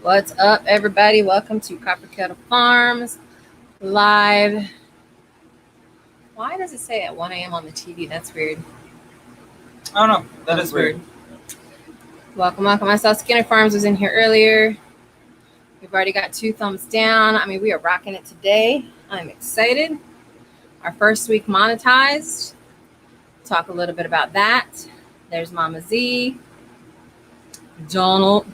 What's up, everybody? Welcome to Copper Kettle Farms live. Why does it say at 1 a.m. on the TV? That's weird. I don't know. That is weird. Welcome. I saw Skinner Farms was in here earlier. We've already got 2 thumbs down. I mean, we are rocking it today. I'm excited. Our first week monetized. Talk a little bit about that. There's Mama Z, Donald,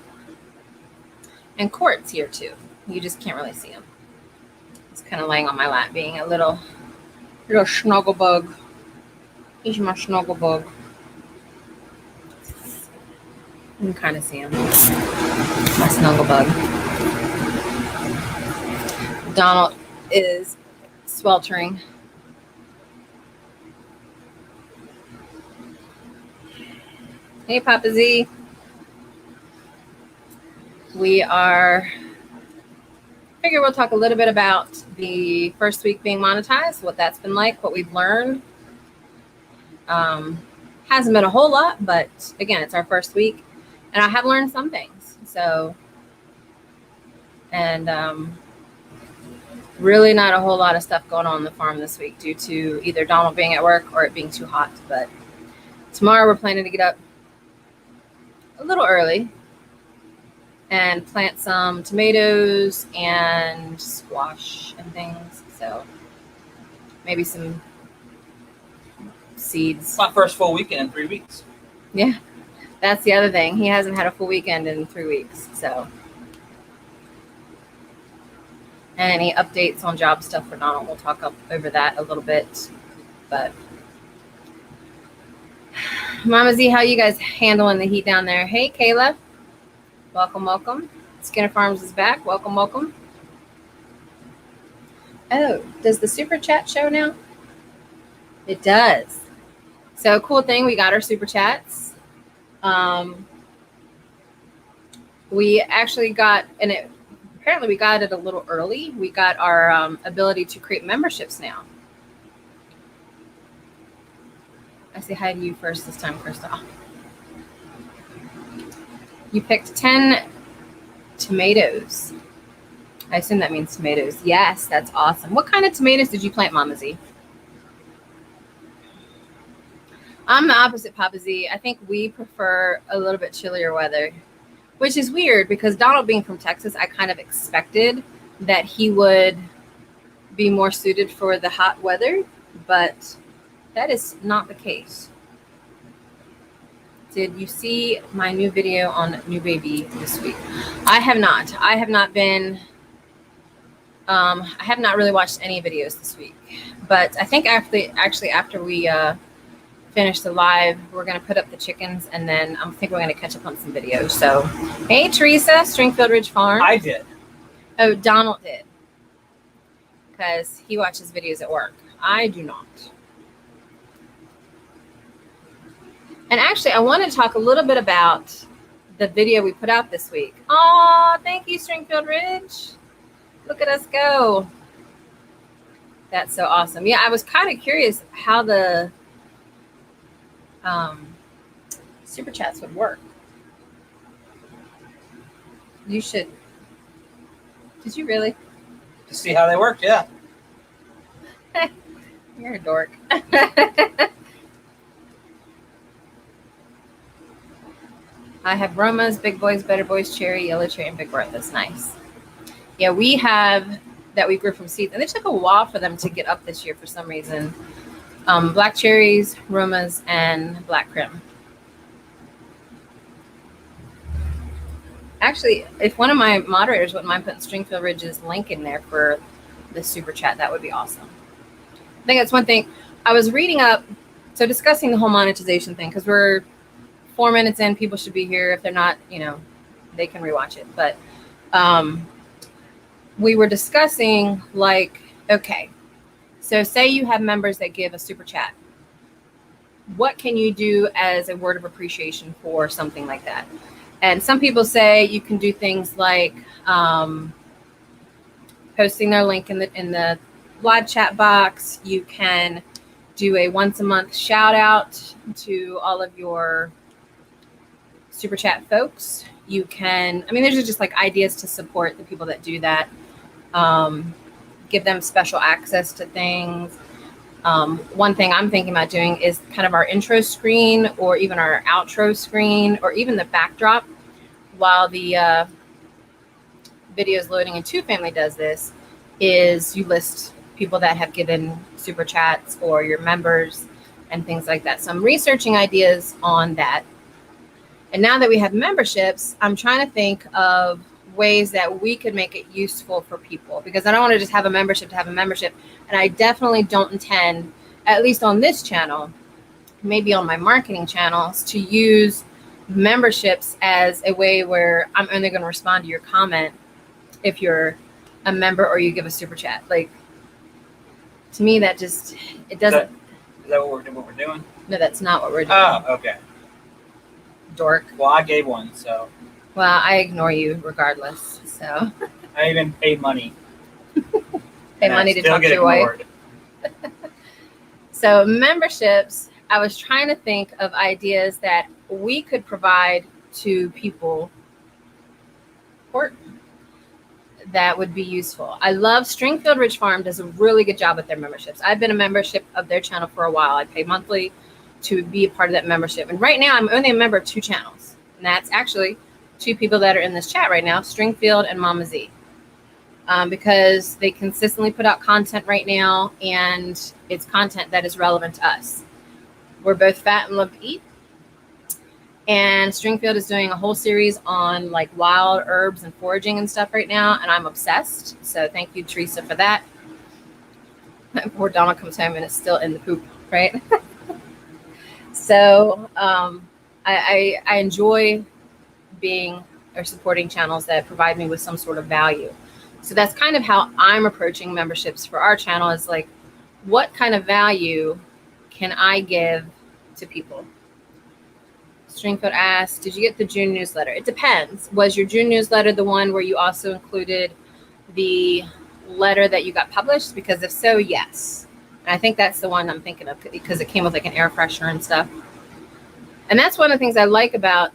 and Court's here too. You just can't really see him. He's kind of laying on my lap, being a little snuggle bug. He's my snuggle bug. You can kind of see him. My snuggle bug. Donald is sweltering. Hey, Papa Z. Figure we'll talk a little bit about the first week being monetized, what that's been like, what we've learned. Hasn't been a whole lot, but again, it's our first week, and I have learned some things. So, and really not a whole lot of stuff going on the farm this week due to either Donald being at work or it being too hot. But tomorrow we're planning to get up a little early and plant some tomatoes and squash and things. So maybe some seeds. My first full weekend in 3 weeks. Yeah, that's the other thing. He hasn't had a full weekend in 3 weeks. So, and any updates on job stuff for Donald, we'll talk over that a little bit. But Mama Z, how you guys handling the heat down there? Hey, Kayla. Welcome. Skinner Farms is back. Welcome. Oh, does the super chat show now? It does. So cool thing, we got our super chats. We actually got, apparently we got it a little early. We got our ability to create memberships now. I say hi to you first this time, Crystal. You picked 10 tomatoes. I assume that means tomatoes. Yes, that's awesome. What kind of tomatoes did you plant, Mama Z? I'm the opposite, Papa Z. I think we prefer a little bit chillier weather, which is weird because Donald being from Texas, I kind of expected that he would be more suited for the hot weather, but that is not the case. Did you see my new video on new baby this week? I have not. I have not really watched any videos this week. But I think after we finish the live, we're going to put up the chickens, and then I think we're going to catch up on some videos. So, hey, Teresa, Stringfield Ridge Farm. I did. Oh, Donald did. Because he watches videos at work. I do not. And actually, I want to talk a little bit about the video we put out this week. Oh, thank you, Stringfield Ridge. Look at us go. That's so awesome. Yeah, I was kind of curious how the super chats would work. You should. Did you really? To see how they work, yeah. You're a dork. I have Romas, Big Boys, Better Boys, Cherry, Yellow Cherry, and Big Bertha's. Nice. Yeah, we have that we grew from seeds. And it took a while for them to get up this year for some reason. Black cherries, Romas, and Black Crim. Actually, if one of my moderators wouldn't mind putting Stringfield Ridge's link in there for the super chat, that would be awesome. I think that's one thing. I was reading up, so discussing the whole monetization thing, because we're 4 minutes in, people should be here. If they're not, they can rewatch it. But we were discussing, okay, so say you have members that give a super chat. What can you do as a word of appreciation for something like that? And some people say you can do things like posting their link in the live chat box. You can do a once a month shout out to all of your super chat folks. You can, I mean, there's just like ideas to support the people that do that. Give them special access to things. One thing I'm thinking about doing is kind of our intro screen or even our outro screen or even the backdrop while the video is loading, and Two Family does this, is you list people that have given super chats or your members and things like that. So I'm researching ideas on that. And now that we have memberships, I'm trying to think of ways that we could make it useful for people, because I don't want to just have a membership to have a membership. And I definitely don't intend, at least on this channel, maybe on my marketing channels, to use memberships as a way where I'm only going to respond to your comment if you're a member or you give a super chat. Like, to me, that just, it doesn't. Is that what we're doing? No, that's not what we're doing. Oh, okay. Dork. Well, I gave one, so. Well, I ignore you regardless. So. I even paid money. Pay money to talk to your wife. So memberships, I was trying to think of ideas that we could provide to people that would be useful. I love Stringfield Ridge Farm does a really good job with their memberships. I've been a membership of their channel for a while. I pay monthly to be a part of that membership. And right now I'm only a member of 2 channels. And that's actually 2 people that are in this chat right now, Stringfield and Mama Z. Because they consistently put out content right now, and it's content that is relevant to us. We're both fat and love to eat. And Stringfield is doing a whole series on like wild herbs and foraging and stuff right now, and I'm obsessed. So thank you, Teresa, for that. Poor Donald comes home and it's still in the poop, right? So I enjoy being or supporting channels that provide me with some sort of value. So that's kind of how I'm approaching memberships for our channel, is like, what kind of value can I give to people? Stringfield asks, did you get the June newsletter? It depends. Was your June newsletter the one where you also included the letter that you got published? Because if so, yes. And I think that's the one I'm thinking of, because it came with like an air freshener and stuff. And that's one of the things I like about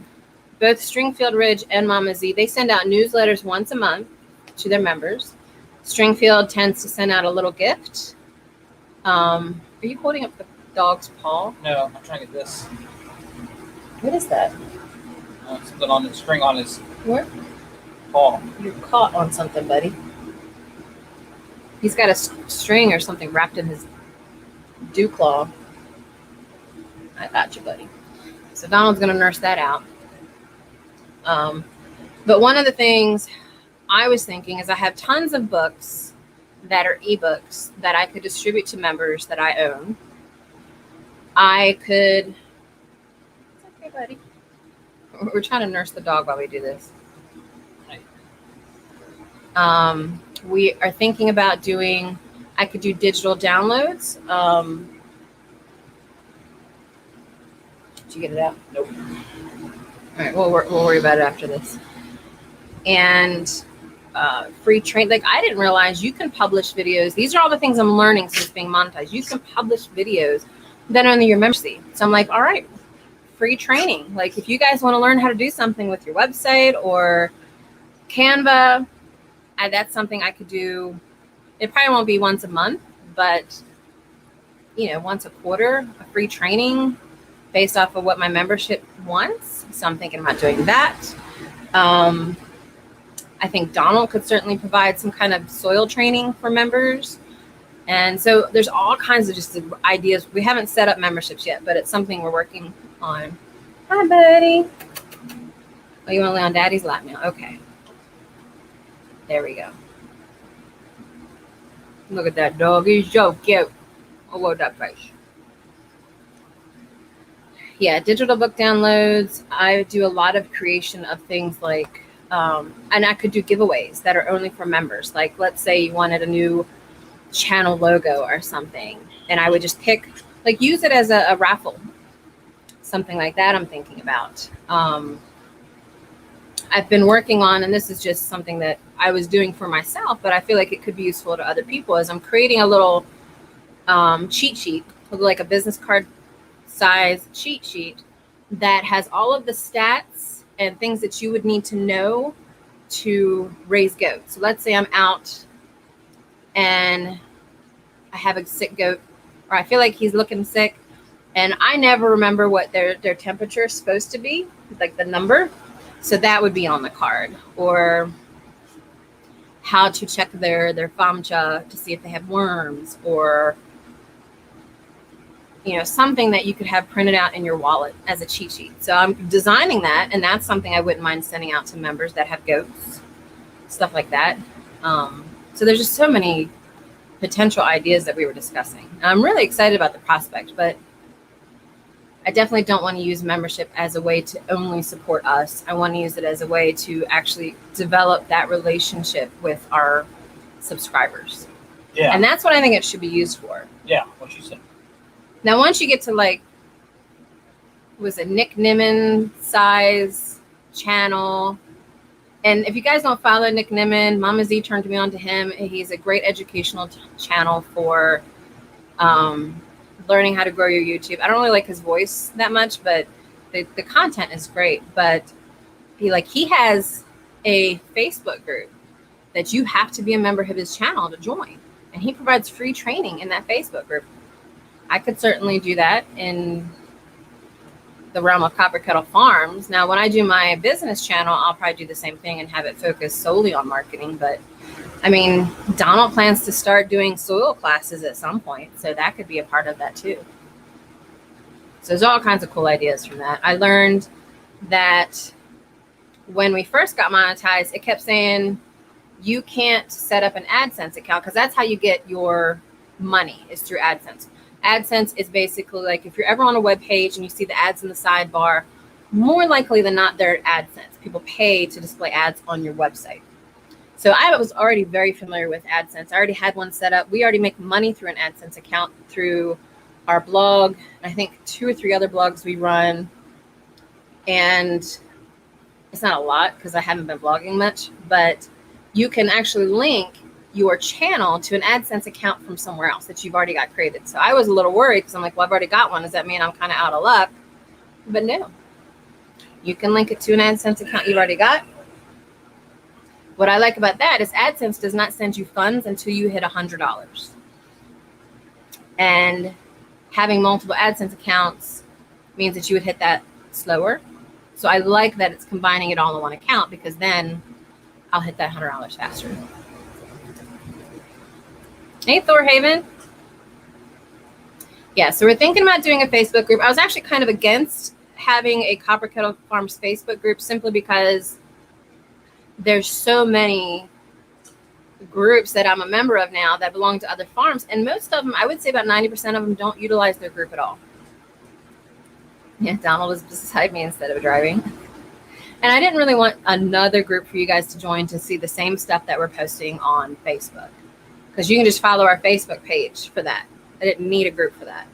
both Stringfield Ridge and Mama Z. They send out newsletters once a month to their members. Stringfield tends to send out a little gift. Are you holding up the dog's paw? No, I'm trying to get this. What is that? Something on the string on his Where? paw. You're caught on something, buddy. He's got a string or something wrapped in his dew claw. I got you, buddy. So Donald's going to nurse that out. But one of the things I was thinking is I have tons of books that are ebooks that I could distribute to members that I own. I could... It's okay, buddy. We're trying to nurse the dog while we do this. We are thinking about doing... I could do digital downloads. Did you get it out? Nope. All right, we'll worry about it after this. And free train. Like, I didn't realize you can publish videos. These are all the things I'm learning since being monetized. You can publish videos that are under your membership. So I'm like, all right, free training. Like, if you guys want to learn how to do something with your website or Canva, that's something I could do. It probably won't be once a month, but once a quarter, a free training based off of what my membership wants. So I'm thinking about doing that. I think Donald could certainly provide some kind of soil training for members. And so there's all kinds of just ideas. We haven't set up memberships yet, but it's something we're working on. Hi, buddy. Oh, you want to lay on Daddy's lap now? Okay. There we go. Look at that dog. He's so cute. I love that face. Yeah, digital book downloads. I do a lot of creation of things like, and I could do giveaways that are only for members. Like, let's say you wanted a new channel logo or something, and I would just pick, like, use it as a raffle, something like that. I'm thinking about. I've been working on, and this is just something that I was doing for myself, but I feel like it could be useful to other people, is I'm creating a little cheat sheet, like a business card size cheat sheet that has all of the stats and things that you would need to know to raise goats. So let's say I'm out and I have a sick goat, or I feel like he's looking sick, and I never remember what their temperature is supposed to be, like the number. So that would be on the card. Or how to check their 𝙤𝙤𝙧𝙙 to see if they have worms, or something that you could have printed out in your wallet as a cheat sheet. So I'm designing that, and that's something I wouldn't mind sending out to members that have goats, stuff like that. So there's just so many potential ideas that we were discussing. I'm really excited about the prospect, but I definitely don't want to use membership as a way to only support us. I want to use it as a way to actually develop that relationship with our subscribers. Yeah. And that's what I think it should be used for. Yeah, what you said. Now, once you get to was it Nick Nimmin size channel? And if you guys don't follow Nick Nimmin, Mama Z turned me on to him. He's a great educational channel for learning how to grow your YouTube. I don't really like his voice that much, but the content is great. But he has a Facebook group that you have to be a member of his channel to join. And he provides free training in that Facebook group. I could certainly do that in the realm of Copper Kettle Farms. Now, when I do my business channel, I'll probably do the same thing and have it focus solely on marketing. But I mean, Donald plans to start doing soil classes at some point, so that could be a part of that too. So there's all kinds of cool ideas from that. I learned that when we first got monetized, it kept saying you can't set up an AdSense account, because that's how you get your money, is through AdSense. AdSense is basically like if you're ever on a web page and you see the ads in the sidebar, more likely than not, they're AdSense. People pay to display ads on your website. So I was already very familiar with AdSense. I already had one set up. We already make money through an AdSense account through our blog. I think 2 or 3 other blogs we run. And it's not a lot because I haven't been blogging much, but you can actually link your channel to an AdSense account from somewhere else that you've already got created. So I was a little worried because I'm like, well, I've already got one. Does that mean I'm kind of out of luck? But no, you can link it to an AdSense account you've already got. What I like about that is AdSense does not send you funds until you hit $100. And having multiple AdSense accounts means that you would hit that slower. So I like that it's combining it all in one account, because then I'll hit that $100 faster. Hey, Thorhaven. Yeah, so we're thinking about doing a Facebook group. I was actually kind of against having a Copper Kettle Farms Facebook group simply because there's so many groups that I'm a member of now that belong to other farms. And most of them, I would say about 90% of them, don't utilize their group at all. Yeah, Donald was beside me instead of driving. And I didn't really want another group for you guys to join to see the same stuff that we're posting on Facebook, because you can just follow our Facebook page for that. I didn't need a group for that.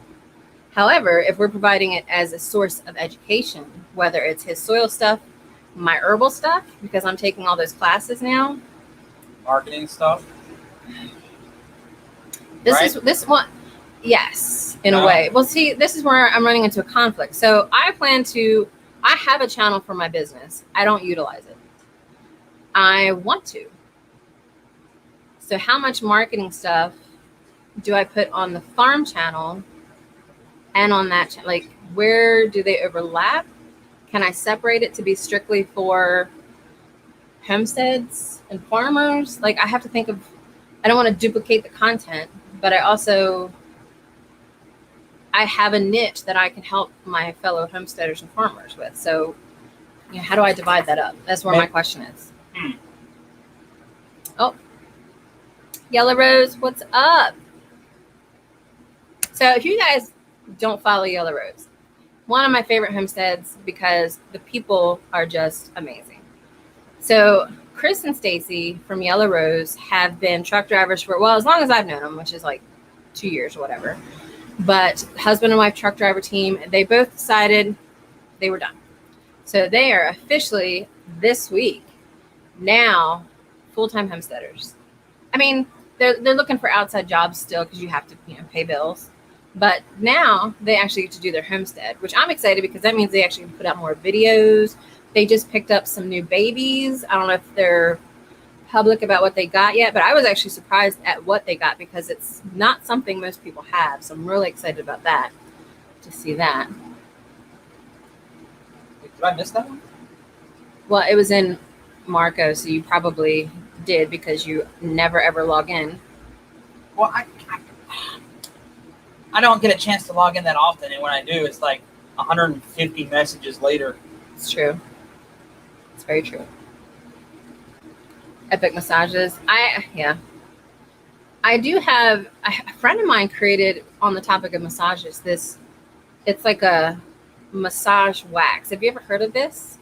However, if we're providing it as a source of education, whether it's his soil stuff, my herbal stuff, because I'm taking all those classes now. Marketing stuff. This one, yes, in a way. Well, see, this is where I'm running into a conflict. So I have a channel for my business. I don't utilize it. I want to. So how much marketing stuff do I put on the farm channel and on that channel? Like, where do they overlap? Can I separate it to be strictly for homesteads and farmers? Like, I have to think of, I don't want to duplicate the content, but I have a niche that I can help my fellow homesteaders and farmers with. So, how do I divide that up? That's where my question is. Oh, Yellow Rose, what's up? So if you guys don't follow Yellow Rose, one of my favorite homesteads because the people are just amazing. So Chris and Stacy from Yellow Rose have been truck drivers for, well, as long as I've known them, which is like 2 years or whatever. But husband and wife truck driver team, they both decided they were done. So they are officially this week now full-time homesteaders. I mean, they're looking for outside jobs still because you have to pay bills. But now they actually get to do their homestead, which I'm excited because that means they actually put out more videos, They just picked up some new babies. I don't know if they're public about what they got yet, but I was actually surprised at what they got because it's not something most people have. So I'm really excited about that, to see that. Did I miss that one? Well, it was in Marco, so you probably did because you never ever log in. Well, I don't get a chance to log in that often, and when I do, it's like 150 messages later. It's true. It's very true. Epic massages. I do have a friend of mine created, on the topic of massages, this, it's like a massage wax. Have you ever heard of this?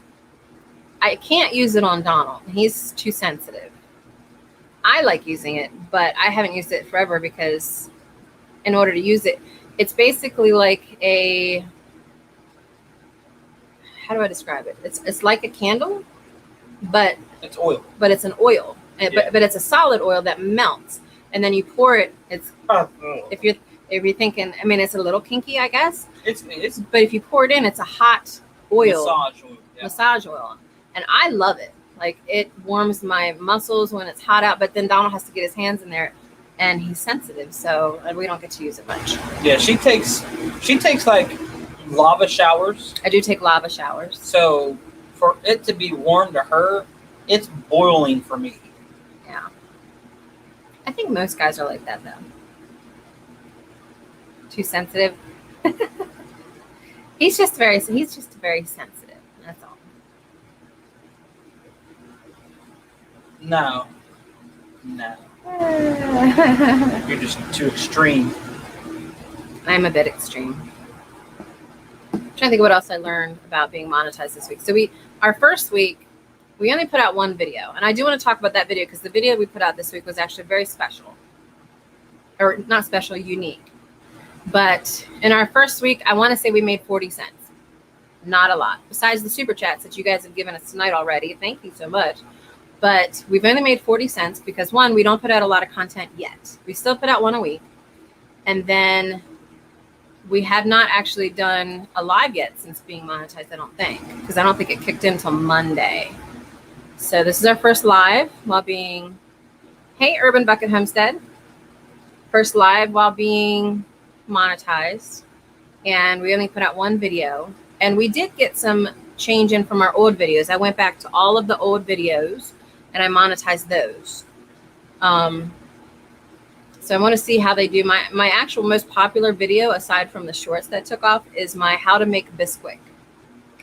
I can't use it on Donald. He's too sensitive. I like using it, but I haven't used it forever because in order to use it, it's basically like a, how do I describe it? It's like a candle, but it's oil. But it's an oil. Yeah. But it's a solid oil that melts, and then you pour it. It's if you're thinking, I mean, it's a little kinky, I guess. It's but if you pour it in, it's a hot oil, massage oil. Yeah. Massage oil, and I love it. Like, it warms my muscles when it's hot out. But then Donald has to get his hands in there, and he's sensitive, so we don't get to use it much. Yeah, she takes like lava showers. I do take lava showers. So for it to be warm to her, it's boiling for me. Yeah. I think most guys are like that, though. Too sensitive. He's just very sensitive. That's all. No. You're just too extreme. I'm a bit extreme. I'm trying to think of what else I learned about being monetized this week. So our first week, we only put out one video. And I do want to talk about that video because the video we put out this week was actually very special. Or not special, unique. But in our first week, I want to say we made 40 cents. Not a lot. Besides the super chats that you guys have given us tonight already. Thank you so much. But we've only made 40 cents because, one, we don't put out a lot of content yet. We still put out one a week. And then we have not actually done a live yet since being monetized, I don't think. Because I don't think it kicked in until Monday. So this is our first live while being, hey, Urban Bucket Homestead. First live while being monetized. And we only put out one video. And we did get some change in from our old videos. I went back to all of the old videos and I monetized those. So I want to see how they do. My actual most popular video, aside from the shorts that took off, is my how to make Bisquick,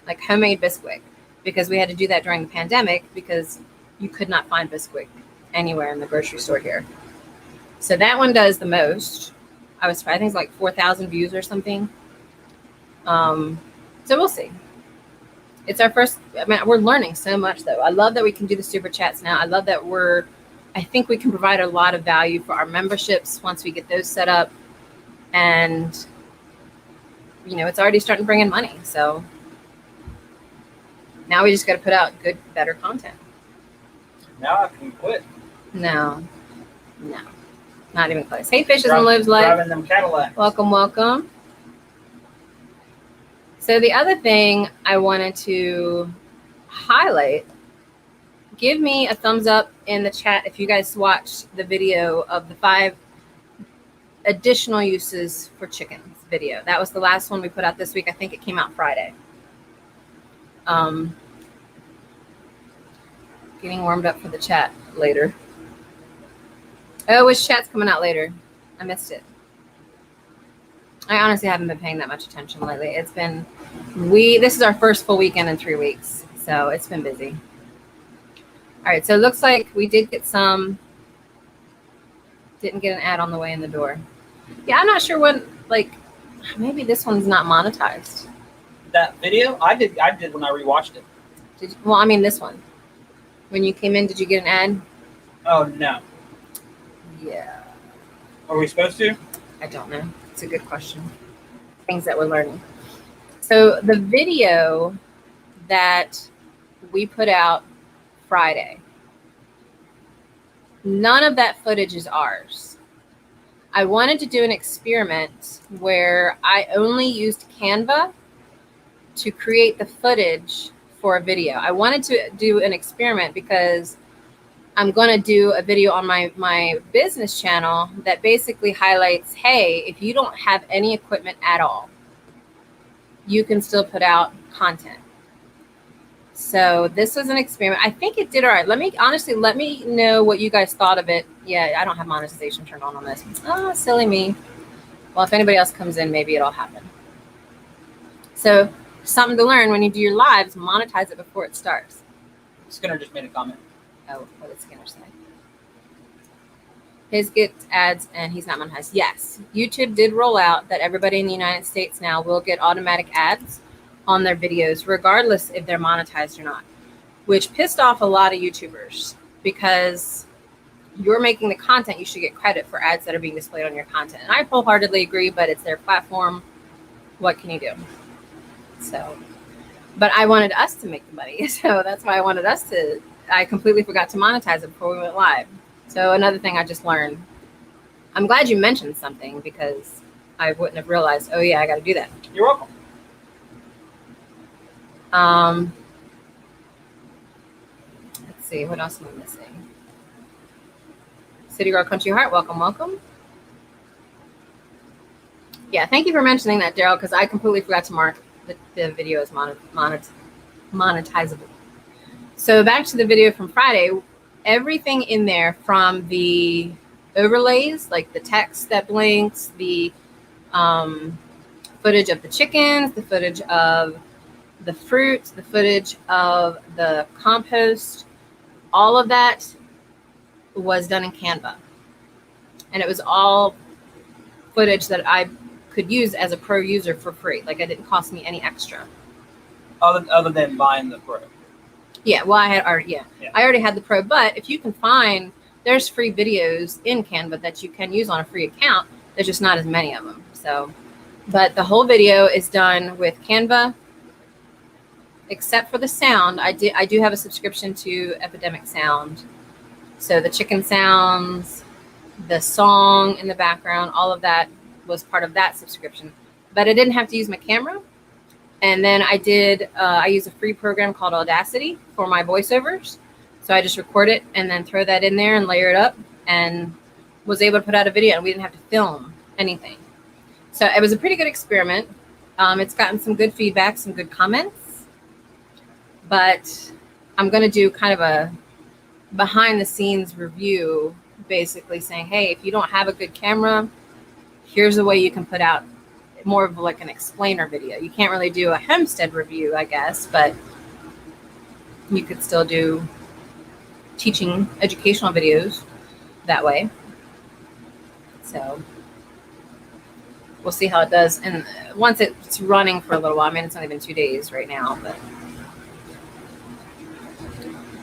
like homemade Bisquick, because we had to do that during the pandemic because you could not find Bisquick anywhere in the grocery store here. So that one does the most. I think it's like 4,000 views or something. So we'll see. It's our first, I mean, we're learning so much though. I love that we can do the super chats now. I love that I think we can provide a lot of value for our memberships once we get those set up. And, you know, it's already starting to bring in money. So now we just got to put out good, better content. Now I can quit. No, not even close. Hey, Fishes and Lives Life. Driving them Cadillacs. Welcome. So the other thing I wanted to highlight, give me a thumbs up in the chat if you guys watched the video of the 5 additional uses for chickens video. That was the last one we put out this week. I think it came out Friday. Getting warmed up for the chat later. Oh, which chat's coming out later? I missed it. I honestly haven't been paying that much attention lately. It's been, this is our first full weekend in 3 weeks. So it's been busy. All right, so it looks like we did get some, didn't get an ad on the way in the door. Yeah, I'm not sure when, like, maybe this one's not monetized. That video? I did when I rewatched it. Did you, well, I mean this one. When you came in, did you get an ad? Oh, no. Yeah. Are we supposed to? I don't know. It's a good question. Things that we're learning. So the video that we put out Friday, none of that footage is ours. I wanted to do an experiment where I only used Canva to create the footage for a video. I wanted to do an experiment because I'm going to do a video on my business channel that basically highlights, hey, if you don't have any equipment at all, you can still put out content. So this was an experiment. I think it did all right. Let me know what you guys thought of it. Yeah, I don't have monetization turned on this. Oh, silly me. Well, if anybody else comes in, maybe it'll happen. So something to learn when you do your lives, monetize it before it starts. Skinner just made a comment. Oh, what did Skinner say? His gets ads and he's not monetized. Yes, YouTube did roll out that everybody in the United States now will get automatic ads on their videos, regardless if they're monetized or not, which pissed off a lot of YouTubers because you're making the content, you should get credit for ads that are being displayed on your content. And I wholeheartedly agree, but it's their platform. What can you do? So, but I wanted us to make the money. So that's why I completely forgot to monetize it before we went live. So another thing I just learned. I'm glad you mentioned something because I wouldn't have realized, oh yeah, I got to do that. You're welcome. Let's see, what else am I missing? City Girl Country Heart, welcome, welcome. Yeah, thank you for mentioning that, Daryl, because I completely forgot to mark the video as monetizable. So back to the video from Friday, everything in there from the overlays, like the text that blinks, the footage of the chickens, the footage of the fruit, the footage of the compost, all of that was done in Canva. And it was all footage that I could use as a pro user for free. Like, it didn't cost me any extra. Other than buying the pro. Yeah, well, I already had the pro, but if you can find, there's free videos in Canva that you can use on a free account. There's just not as many of them. So, but the whole video is done with Canva, except for the sound. I do have a subscription to Epidemic Sound. So the chicken sounds, the song in the background, all of that was part of that subscription. But I didn't have to use my camera. And then I use a free program called 𝙈audacity for my voiceovers. So I just record it and then throw that in there and layer it up and was able to put out a video, and we didn't have to film anything. So it was a pretty good experiment. It's gotten some good feedback, some good comments, but I'm going to do kind of a behind the scenes review, basically saying, hey, if you don't have a good camera, here's a way you can put out more of like an explainer video. You can't really do a Homestead review, I guess, but you could still do teaching educational videos that way. So we'll see how it does. And once it's running for a little while, I mean, it's only been 2 days right now, but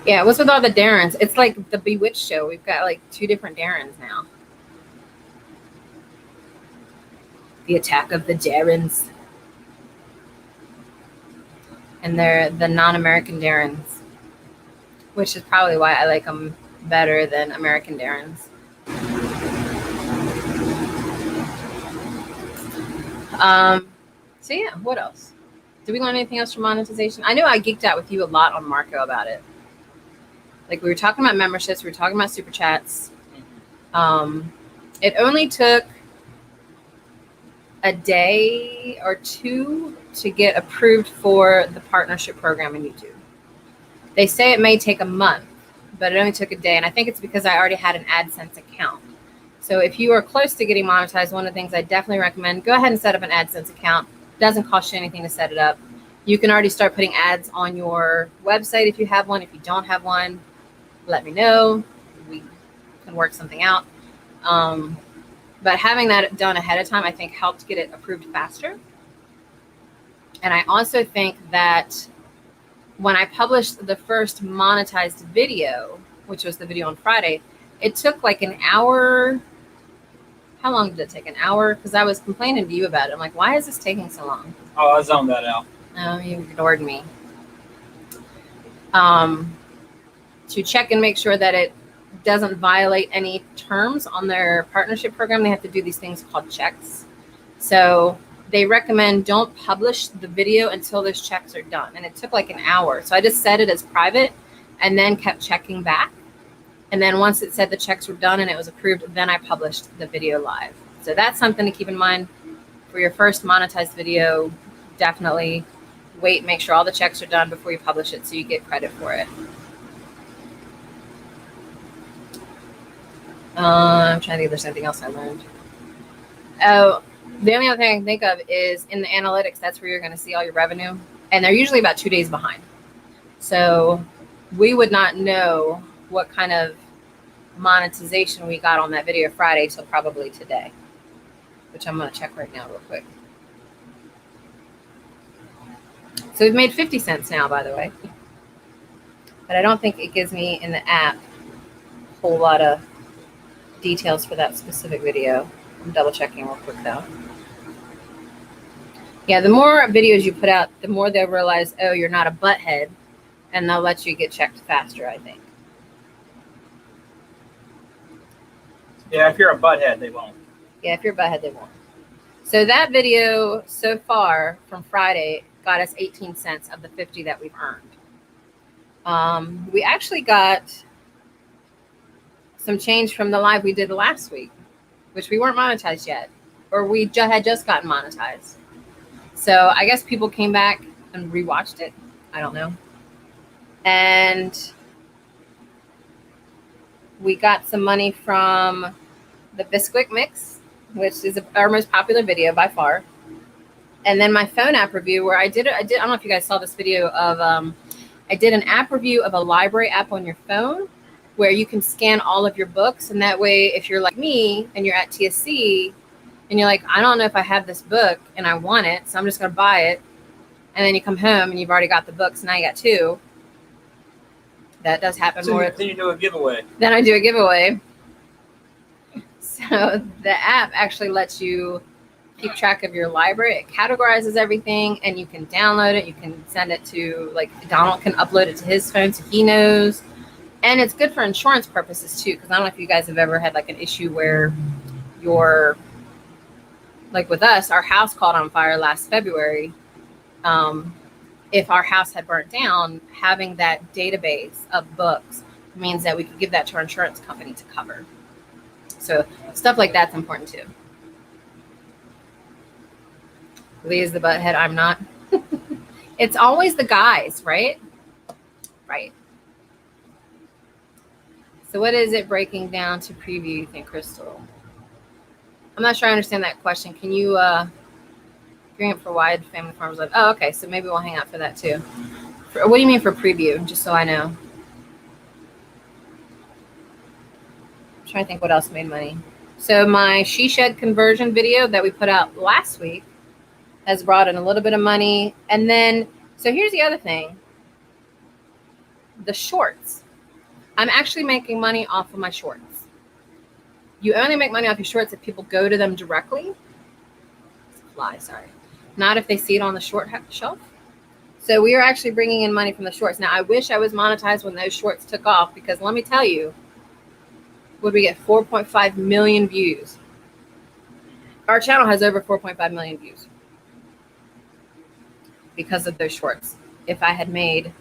yeah, what's with all the Darrens? It's like the Bewitched show. We've got like 2 different Darrens now. The Attack of the Darrens. And they're the non-American Darrens, which is probably why I like them better than American Darrens. So yeah, what else? Did we learn anything else from monetization? I know I geeked out with you a lot on Marco about it. Like, we were talking about memberships, we were talking about super chats. It only took a day or 2 to get approved for the partnership program in YouTube. They say it may take a month, but it only took a day. And I think it's because I already had an AdSense account. So if you are close to getting monetized, one of the things I definitely recommend, go ahead and set up an AdSense account. It doesn't cost you anything to set it up. You can already start putting ads on your website if you have one. If you don't have one, let me know. We can work something out. But having that done ahead of time, I think, helped get it approved faster. And I also think that when I published the first monetized video, which was the video on Friday, it took like an hour. How long did it take? An hour? Because I was complaining to you about it. I'm like, why is this taking so long? Oh, I zoned that out. Oh, you ignored me. To check and make sure that it doesn't violate any terms on their partnership program, they have to do these things called checks. So they recommend don't publish the video until those checks are done. And it took like an hour. So I just set it as private and then kept checking back. And then once it said the checks were done and it was approved, then I published the video live. So that's something to keep in mind for your first monetized video. Definitely wait, make sure all the checks are done before you publish it so you get credit for it. I'm trying to think if there's anything else I learned. Oh, the only other thing I can think of is in the analytics, that's where you're going to see all your revenue. And they're usually about 2 days behind. So we would not know what kind of monetization we got on that video Friday till probably today, which I'm going to check right now real quick. So we've made 50 cents now, by the way. But I don't think it gives me in the app a whole lot of details for that specific video. I'm double checking real quick though. Yeah, the more videos you put out, the more they'll realize, oh, you're not a butthead, and they'll let you get checked faster, I think. Yeah, if you're a butthead, they won't. Yeah, if you're a butthead, they won't. So that video so far from Friday got us 18 cents of the 50 that we've earned. We actually got some change from the live we did last week, which we weren't monetized yet, or we had just gotten monetized. So I guess people came back and rewatched it. I don't know. And we got some money from the Bisquick mix, which is our most popular video by far. And then my phone app review, where I don't know if you guys saw this video of, I did an app review of a library app on your phone where you can scan all of your books. And that way, if you're like me and you're at TSC and you're like, I don't know if I have this book and I want it, so I'm just going to buy it. And then you come home and you've already got the books. Now you got 2. That does happen more. Then you do a giveaway. Then I do a giveaway. So the app actually lets you keep track of your library. It categorizes everything and you can download it. You can send it to, like, Donald can upload it to his phone so he knows. And it's good for insurance purposes too, because I don't know if you guys have ever had like an issue where your, like with us, our house caught on fire last February. If our house had burnt down, having that database of books means that we could give that to our insurance company to cover. So stuff like that's important too. Lee is the butthead. I'm not. It's always the guys, right? Right. So what is it breaking down to preview, you think, Crystal? I'm not sure I understand that question. Can you bring it for wide family farms live? Oh, okay. So maybe we'll hang out for that too. What do you mean for preview? Just so I know. I'm trying to think what else made money. So my she shed conversion video that we put out last week has brought in a little bit of money. And then, so here's the other thing. The shorts. I'm actually making money off of my shorts. You only make money off your shorts if people go to them directly. It's a fly, sorry. Not if they see it on the short shelf. So we are actually bringing in money from the shorts. Now, I wish I was monetized when those shorts took off, because let me tell you, would we get 4.5 million views? Our channel has over 4.5 million views because of those shorts. If I had made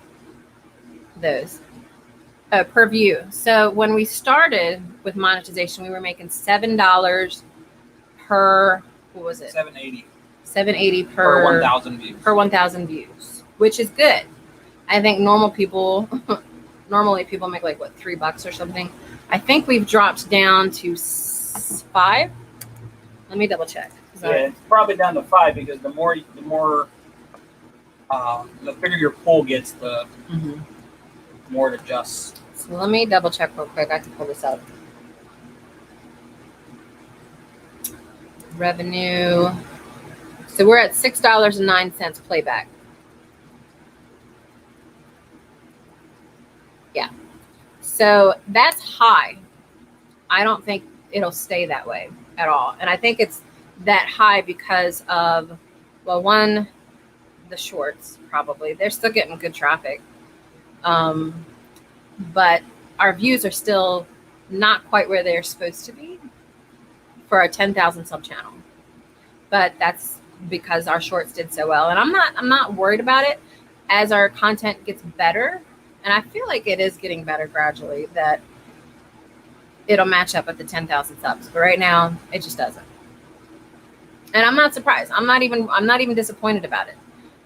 those. Per view. So when we started with monetization, we were making $7 per, what was it? $7.80. $7.80 per 1,000 views. Per 1,000 views, which is good. I think normally people make like what, $3 or something. I think we've dropped down to 5. Let me double check. Yeah, it's probably down to 5 because the bigger your pool gets, the more it adjusts. So let me double check real quick. I can pull this up. Revenue. So we're at $6.09 playback. Yeah. So that's high. I don't think it'll stay that way at all. And I think it's that high because of, well, one, the shorts probably. They're still getting good traffic. But our views are still not quite where they're supposed to be for a 10,000 sub channel. But that's because our shorts did so well. And I'm not worried about it as our content gets better. And I feel like it is getting better gradually, that it'll match up at the 10,000 subs. But right now it just doesn't. And I'm not surprised. I'm not even disappointed about it,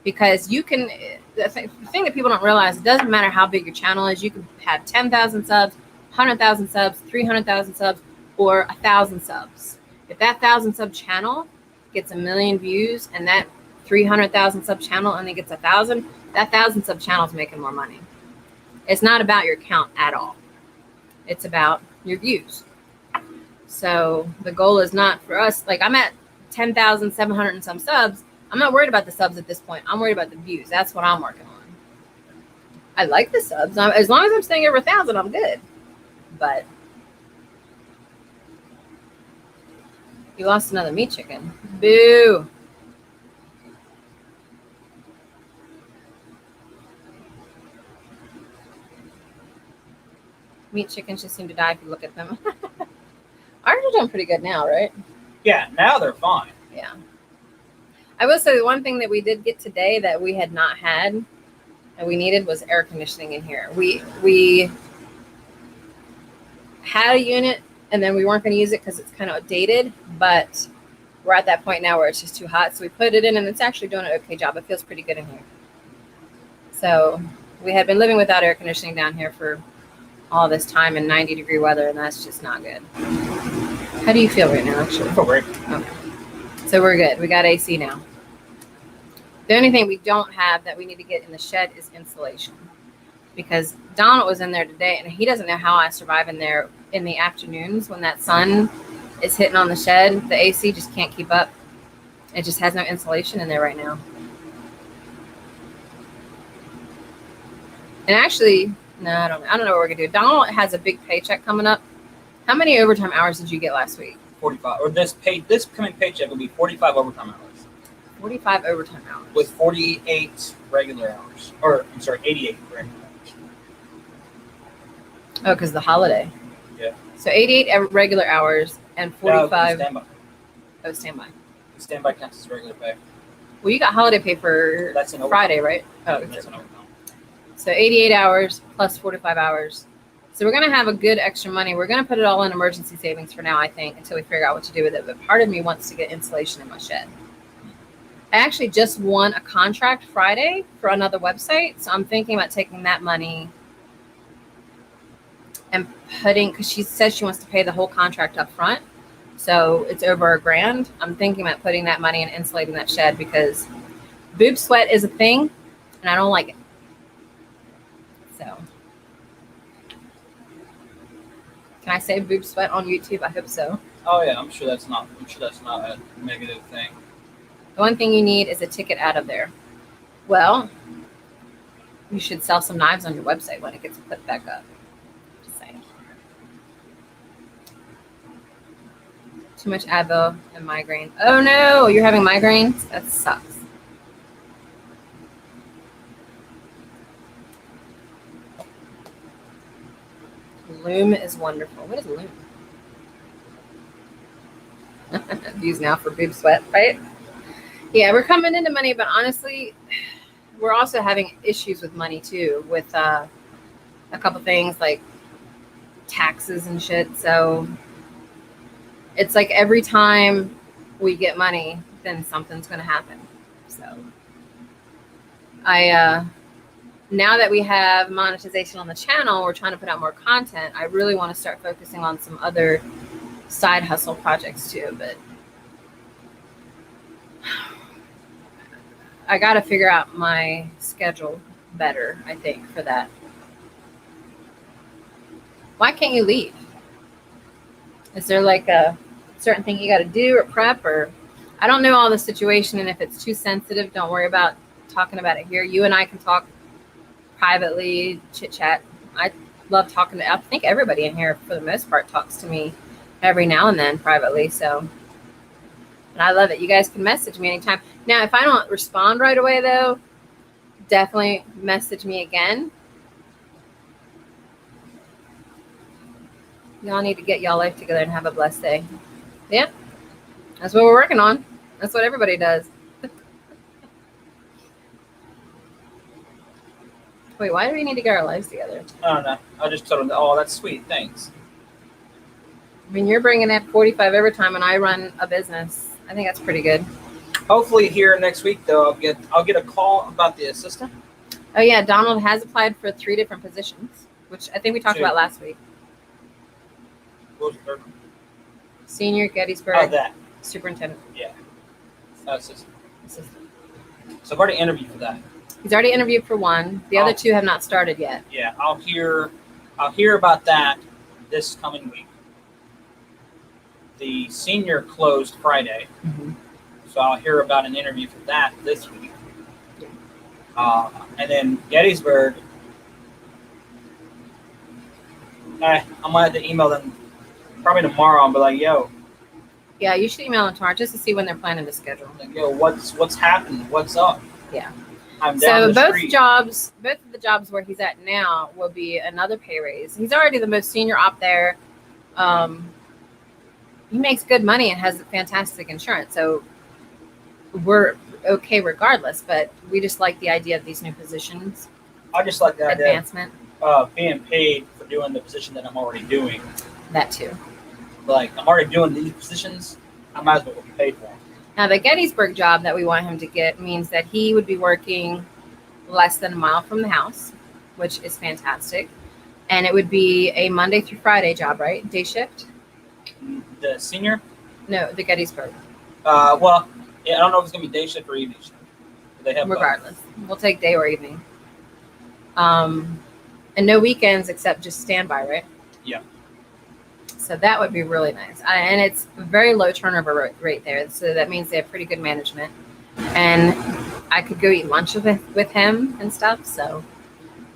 because you can, the thing that people don't realize, it doesn't matter how big your channel is. You can have 10,000 subs, 100,000 subs, 300,000 subs, or 1,000 subs. If that 1,000 sub channel gets 1 million views and that 300,000 sub channel only gets 1,000, that 1,000 sub channel is making more money. It's not about your count at all. It's about your views. So the goal is not for us, like I'm at 10,700 and some subs. I'm not worried about the subs at this point. I'm worried about the views. That's what I'm working on. I like the subs. As long as I'm staying over 1,000, I'm good. But you lost another meat chicken. Boo. Meat chickens just seem to die if you look at them. Ours are doing pretty good now, right? Yeah, now they're fine. Yeah. I will say the one thing that we did get today that we had not had and we needed was air conditioning in here. We had a unit and then we weren't going to use it because it's kind of outdated, but we're at that point now where it's just too hot. So we put it in and it's actually doing an okay job. It feels pretty good in here. So we had been living without air conditioning down here for all this time in 90-degree weather, and that's just not good. How do you feel right now, actually? I feel great. Okay. So we're good. We got AC now. The only thing we don't have that we need to get in the shed is insulation, because Donald was in there today and he doesn't know how I survive in there in the afternoons when that sun is hitting on the shed. The AC just can't keep up. It just has no insulation in there right now. And actually, no, I don't know what we're gonna do. Donald has a big paycheck coming up. How many overtime hours did you get last week? 45. Or this coming paycheck will be 45 overtime hours. 45 overtime hours. With 48 regular hours. Or, I'm sorry, 88 regular hours. Oh, because the holiday. Yeah. So 88 regular hours and 45. No, standby. Oh, standby. Standby counts as regular pay. Well, you got holiday pay for Friday, right? Oh, that's an overtime. So 88 hours plus 45 hours. So we're going to have a good extra money. We're going to put it all in emergency savings for now, I think, until we figure out what to do with it. But part of me wants to get insulation in my shed. I actually just won a contract Friday for another website. So I'm thinking about taking that money and putting, because she says she wants to pay the whole contract up front. So it's over $1,000. I'm thinking about putting that money and insulating that shed, because boob sweat is a thing and I don't like it. So can I say boob sweat on YouTube? I hope so. Oh yeah, I'm sure that's not a negative thing. The one thing you need is a ticket out of there. Well, you should sell some knives on your website when it gets put back up. Just saying. Too much Advil and migraine. Oh no, you're having migraines? That sucks. Loom is wonderful. What is Loom? Views now for boob sweat, right? Yeah, we're coming into money, but honestly, we're also having issues with money too, with a couple things like taxes and shit. So it's like every time we get money, then something's going to happen. So now that we have monetization on the channel, we're trying to put out more content. I really want to start focusing on some other side hustle projects too, but I got to figure out my schedule better, I think, for that. Why can't you leave? Is there like a certain thing you got to do or prep, or I don't know all the situation, and if it's too sensitive, don't worry about talking about it here. You and I can talk privately, chit chat. I love talking to, I think everybody in here for the most part talks to me every now and then privately. So, and I love it. You guys can message me anytime. Now, if I don't respond right away though, definitely message me again. Y'all need to get y'all life together and have a blessed day. Yeah, that's what we're working on. That's what everybody does. Wait, why do we need to get our lives together? I don't know. I just told him, oh, that's sweet. Thanks. I mean, you're bringing in 45 every time, and I run a business. I think that's pretty good. Hopefully here next week, though, I'll get a call about the assistant. Oh, yeah. Donald has applied for 3 different positions, which I think we talked about last week. What was the third one? Senior Gettysburg. Oh, that. Superintendent. Yeah. Assistant. So I've already interviewed for that. He's already interviewed for 1. The other 2 have not started yet. Yeah, I'll hear about that this coming week. The senior closed Friday, so I'll hear about an interview for that this week. And then Gettysburg, I'm gonna have to email them probably tomorrow and be like, yo. Yeah, you should email them tomorrow just to see when they're planning to schedule. Like, yo, what's happening? What's up? Yeah. I'm down so the both street. both of the jobs where he's at now will be another pay raise. He's already the most senior op there. He makes good money and has fantastic insurance, so we're okay regardless. But we just like the idea of these new positions. I just like the advancement. Idea being paid for doing the position that I'm already doing. That too. Like, I'm already doing these positions, I might as well be paid for them. Now, the Gettysburg job that we want him to get means that he would be working less than a mile from the house, which is fantastic. And it would be a Monday through Friday job, right? Day shift? The senior? No, the Gettysburg. Well, yeah, I don't know if it's going to be day shift or evening shift. They have regardless. We'll take day or evening. And no weekends except just standby, right? Yeah. So that would be really nice. And it's very low turnover rate there. So that means they have pretty good management. And I could go eat lunch with him and stuff. So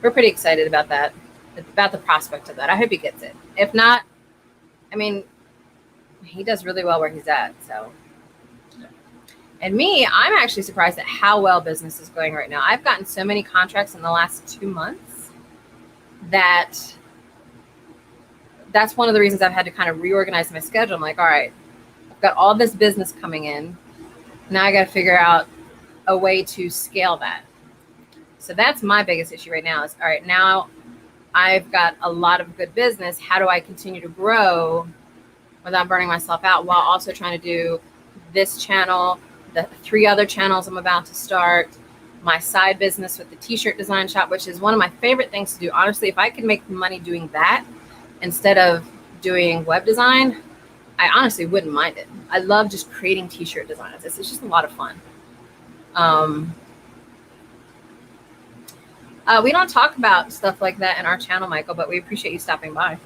we're pretty excited about that, about the prospect of that. I hope he gets it. If not, I mean, he does really well where he's at. So, and me, I'm actually surprised at how well business is going right now. I've gotten so many contracts in the last 2 months that that's one of the reasons I've had to kind of reorganize my schedule. I'm like, all right, I've got all this business coming in. Now I got to figure out a way to scale that. So that's my biggest issue right now is, all right, now I've got a lot of good business. How do I continue to grow without burning myself out while also trying to do this channel, the 3 other channels I'm about to start, my side business with the t-shirt design shop, which is one of my favorite things to do. Honestly, if I could make money doing that instead of doing web design, I honestly wouldn't mind it. I love just creating t-shirt designs. It's just a lot of fun. We don't talk about stuff like that in our channel, Michael, but we appreciate you stopping by.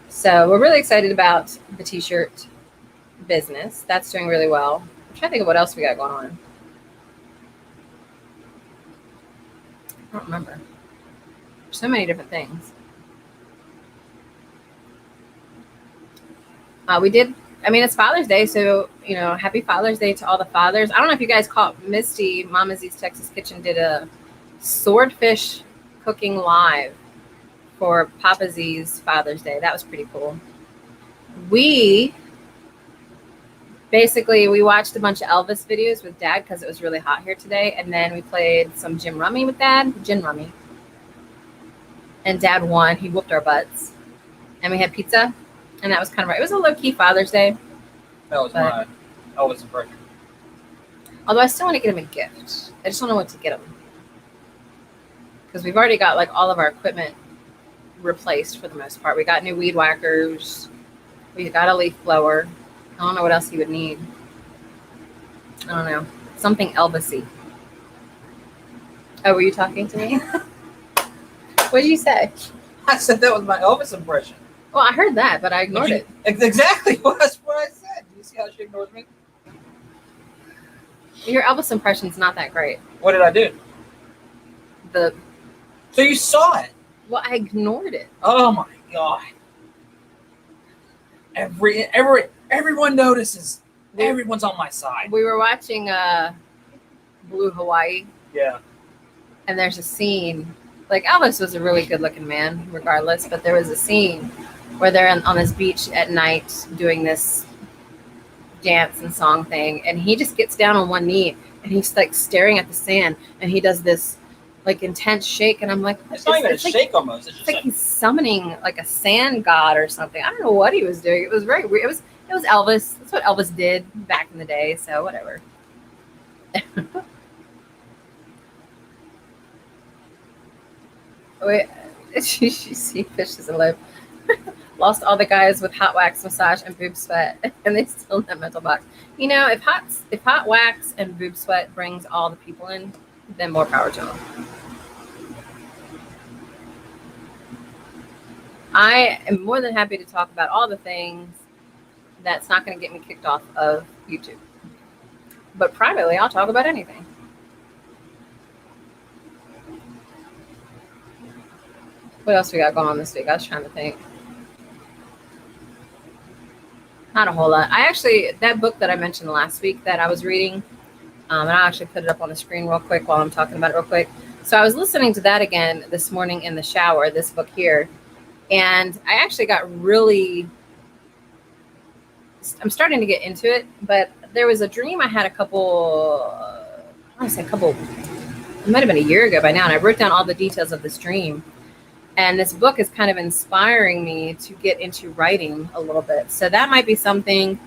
So we're really excited about the t-shirt business. That's doing really well. I'm trying to think of what else we got going on. I don't remember. So many different things. We did, I mean, it's Father's Day, so, you know, happy Father's Day to all the fathers. I don't know if you guys caught Misty, Mama Z's Texas Kitchen did a swordfish cooking live for Papa Z's Father's Day. That was pretty cool. We watched a bunch of Elvis videos with Dad because it was really hot here today, and then we played some gin rummy with Dad, gin rummy. And Dad won. He whooped our butts. And we had pizza. And that was kind of right. It was a low-key Father's Day. That was my Elvis impression. Although I still want to get him a gift. I just don't know what to get him. Because we've already got like all of our equipment replaced for the most part. We got new weed whackers. We got a leaf blower. I don't know what else he would need. I don't know. Something Elvis-y. Oh, were you talking to me? What did you say? I said that was my Elvis impression. Well, I heard that, but I ignored it. Exactly. That's what I said. Do you see how she ignores me? Your Elvis impression's not that great. What did I do? So you saw it? Well, I ignored it. Oh my God. Everyone notices. Everyone's on my side. We were watching Blue Hawaii. Yeah. And there's a scene, like Elvis was a really good looking man regardless, but there was a scene where they're on this beach at night doing this dance and song thing, and he just gets down on one knee and he's like staring at the sand, and he does this like intense shake, and I'm like, it's not even a shake almost. It's just like he's summoning like a sand god or something. I don't know what he was doing. It was very weird. It was Elvis. That's what Elvis did back in the day. So whatever. Wait, she see fishes alive. Lost all the guys with hot wax massage and boob sweat, and they still in that mental box. You know, if hot wax and boob sweat brings all the people in, then more power to them. I am more than happy to talk about all the things that's not going to get me kicked off of YouTube. But privately, I'll talk about anything. What else we got going on this week? I was trying to think. Not a whole lot. That book that I mentioned last week that I was reading, and I'll actually put it up on the screen real quick while I'm talking about it real quick. So I was listening to that again this morning in the shower, this book here, and I actually got I'm starting to get into it, but there was a dream I had it might have been a year ago by now, and I wrote down all the details of this dream. And this book is kind of inspiring me to get into writing a little bit. So that might be something.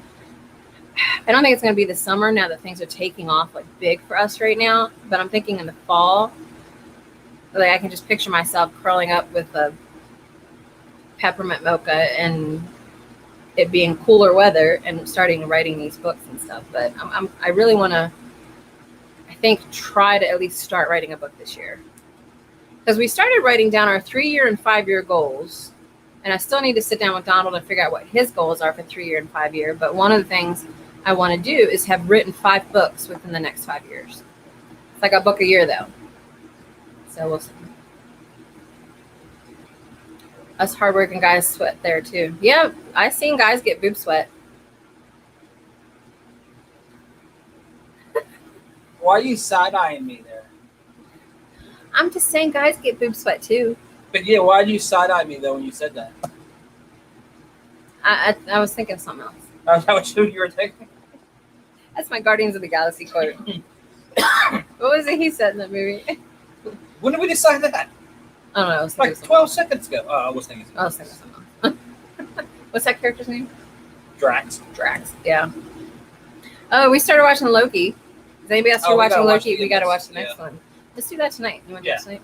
I don't think it's going to be the summer now that things are taking off like big for us right now. But I'm thinking in the fall, like I can just picture myself curling up with a peppermint mocha and it being cooler weather and starting writing these books and stuff. But I really want to, I think, try to at least start writing a book this year. Because we started writing down our 3-year and 5-year goals. And I still need to sit down with Donald and figure out what his goals are for 3-year and 5-year. But one of the things I want to do is have written 5 books within the next 5 years. It's like a book a year, though. So we'll see. Us hardworking guys sweat there, too. Yeah, I've seen guys get boob sweat. Why are you side-eyeing me there? I'm just saying guys get boob sweat too. But yeah, why did you side-eye me though when you said that? I was thinking of something else. Is that what you were thinking? That's my Guardians of the Galaxy quote. What was it he said in the movie? When did we decide that? I don't know. It was like 12 seconds ago. Oh, I was thinking something else. What's that character's name? Drax. Yeah. Oh, we started watching Loki. Is anybody else here watching Loki? We got to watch the next one. Let's do that tonight. You want to do it tonight?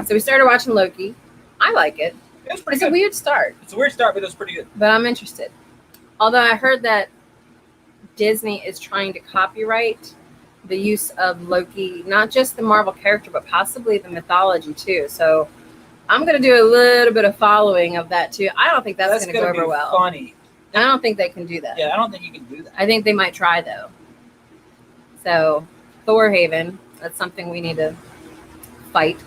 So we started watching Loki. I like it. It was pretty good. It's a weird start. It's a weird start, but it was pretty good. But I'm interested. Although I heard that Disney is trying to copyright the use of Loki, not just the Marvel character, but possibly the mythology too. So I'm going to do a little bit of following of that too. I don't think that's going to go over well. Funny. I don't think they can do that. Yeah, I don't think you can do that. I think they might try though. So Thorhaven. That's something we need to fight.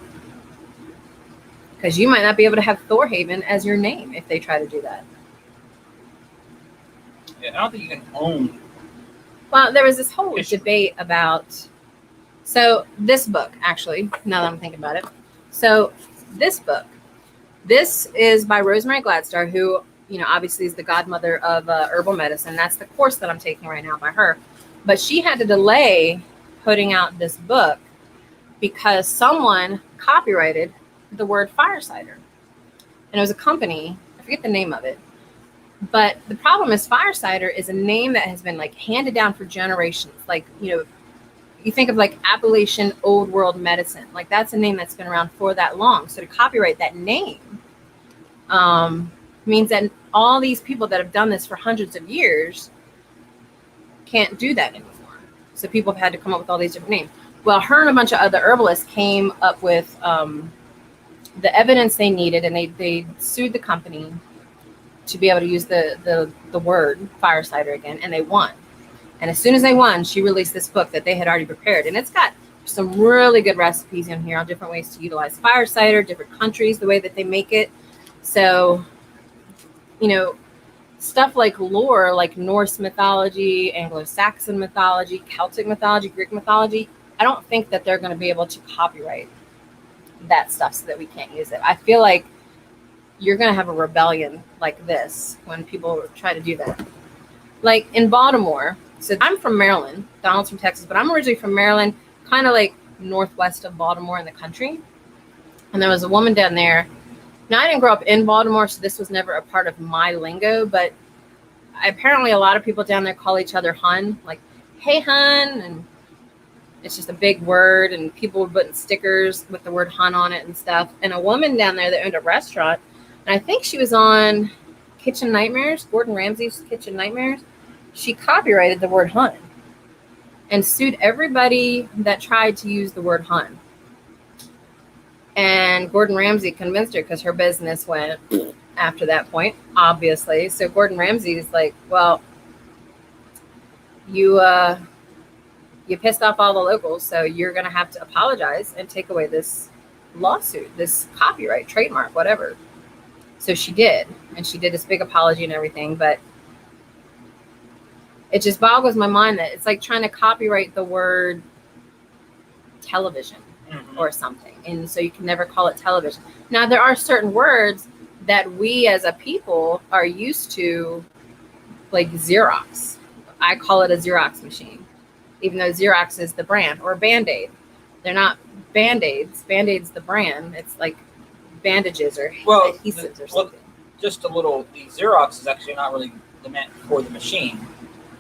Because you might not be able to have Thorhaven as your name if they try to do that. Yeah, I don't think you can own. Well, there was this whole debate about. So this book, actually, now that I'm thinking about it. So this book, this is by Rosemary Gladstar, who, you know, obviously is the godmother of herbal medicine. That's the course that I'm taking right now by her. But she had to delay putting out this book because someone copyrighted the word fire cider. And it was a company, I forget the name of it. But the problem is fire cider is a name that has been like handed down for generations. Like, you know, you think of like Appalachian old world medicine. Like that's a name that's been around for that long. So to copyright that name means that all these people that have done this for hundreds of years can't do that anymore. So people have had to come up with all these different names. Well, her and a bunch of other herbalists came up with the evidence they needed, and they sued the company to be able to use the word fire cider again, and they won. And as soon as they won, she released this book that they had already prepared, and it's got some really good recipes in here on different ways to utilize fire cider, different countries, the way that they make it. So, you know, stuff like lore, like Norse mythology, Anglo-Saxon mythology, Celtic mythology, Greek mythology, I don't think that they're going to be able to copyright that stuff so that we can't use it. I feel like you're going to have a rebellion like this when people try to do that. Like in Baltimore, So I'm from Maryland. Donald's from Texas, but I'm originally from Maryland, kind of like northwest of Baltimore in the country. And there was a woman down there. Now, I didn't grow up in Baltimore, so this was never a part of my lingo, but apparently a lot of people down there call each other hun, like, hey, hun, and it's just a big word, and people were putting stickers with the word hun on it and stuff. And a woman down there that owned a restaurant, and I think she was on Kitchen Nightmares, Gordon Ramsay's Kitchen Nightmares, she copyrighted the word hun and sued everybody that tried to use the word hun. And Gordon Ramsay convinced her because her business went after that point, obviously. So Gordon Ramsay's like, well, you pissed off all the locals, so you're going to have to apologize and take away this lawsuit, this copyright, trademark, whatever. So she did, and she did this big apology and everything, but it just boggles my mind that it's like trying to copyright the word television or something, and so you can never call it television. Now, there are certain words that we as a people are used to, like Xerox. I call it a Xerox machine, even though Xerox is the brand, or Band-Aid. They're not Band-Aids. Band-Aid's the brand. It's like bandages or adhesives or something. Just a little, the Xerox is actually not really meant for the machine.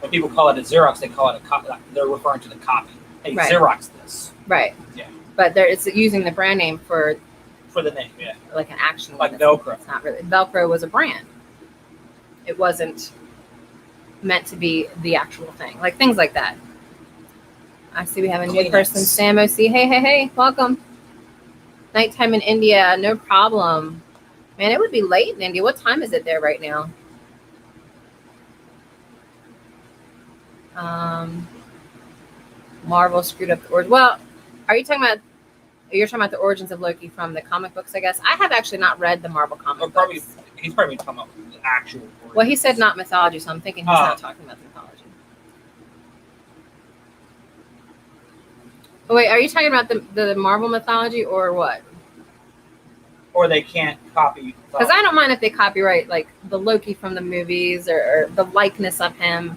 When people call it a Xerox, they call it a copy. They're referring to the copy. Hey, right. Xerox this. Right. Yeah. But it's using the brand name for the name, yeah. Like an action. Like Velcro. It's not really. Velcro was a brand. It wasn't meant to be the actual thing. Like things like that. I see we have a new person, Sam OC. Hey, welcome. Nighttime in India, no problem. Man, it would be late in India. What time is it there right now? Marvel screwed up the origin. Well, you're talking about the origins of Loki from the comic books, I guess. I have actually not read the Marvel comic books. He's probably talking about the actual origins. Well, he said not mythology, so I'm thinking he's not talking about the mythology. Oh, wait, are you talking about the Marvel mythology or what? Or they can't copy. Because I don't mind if they copyright like the Loki from the movies or the likeness of him.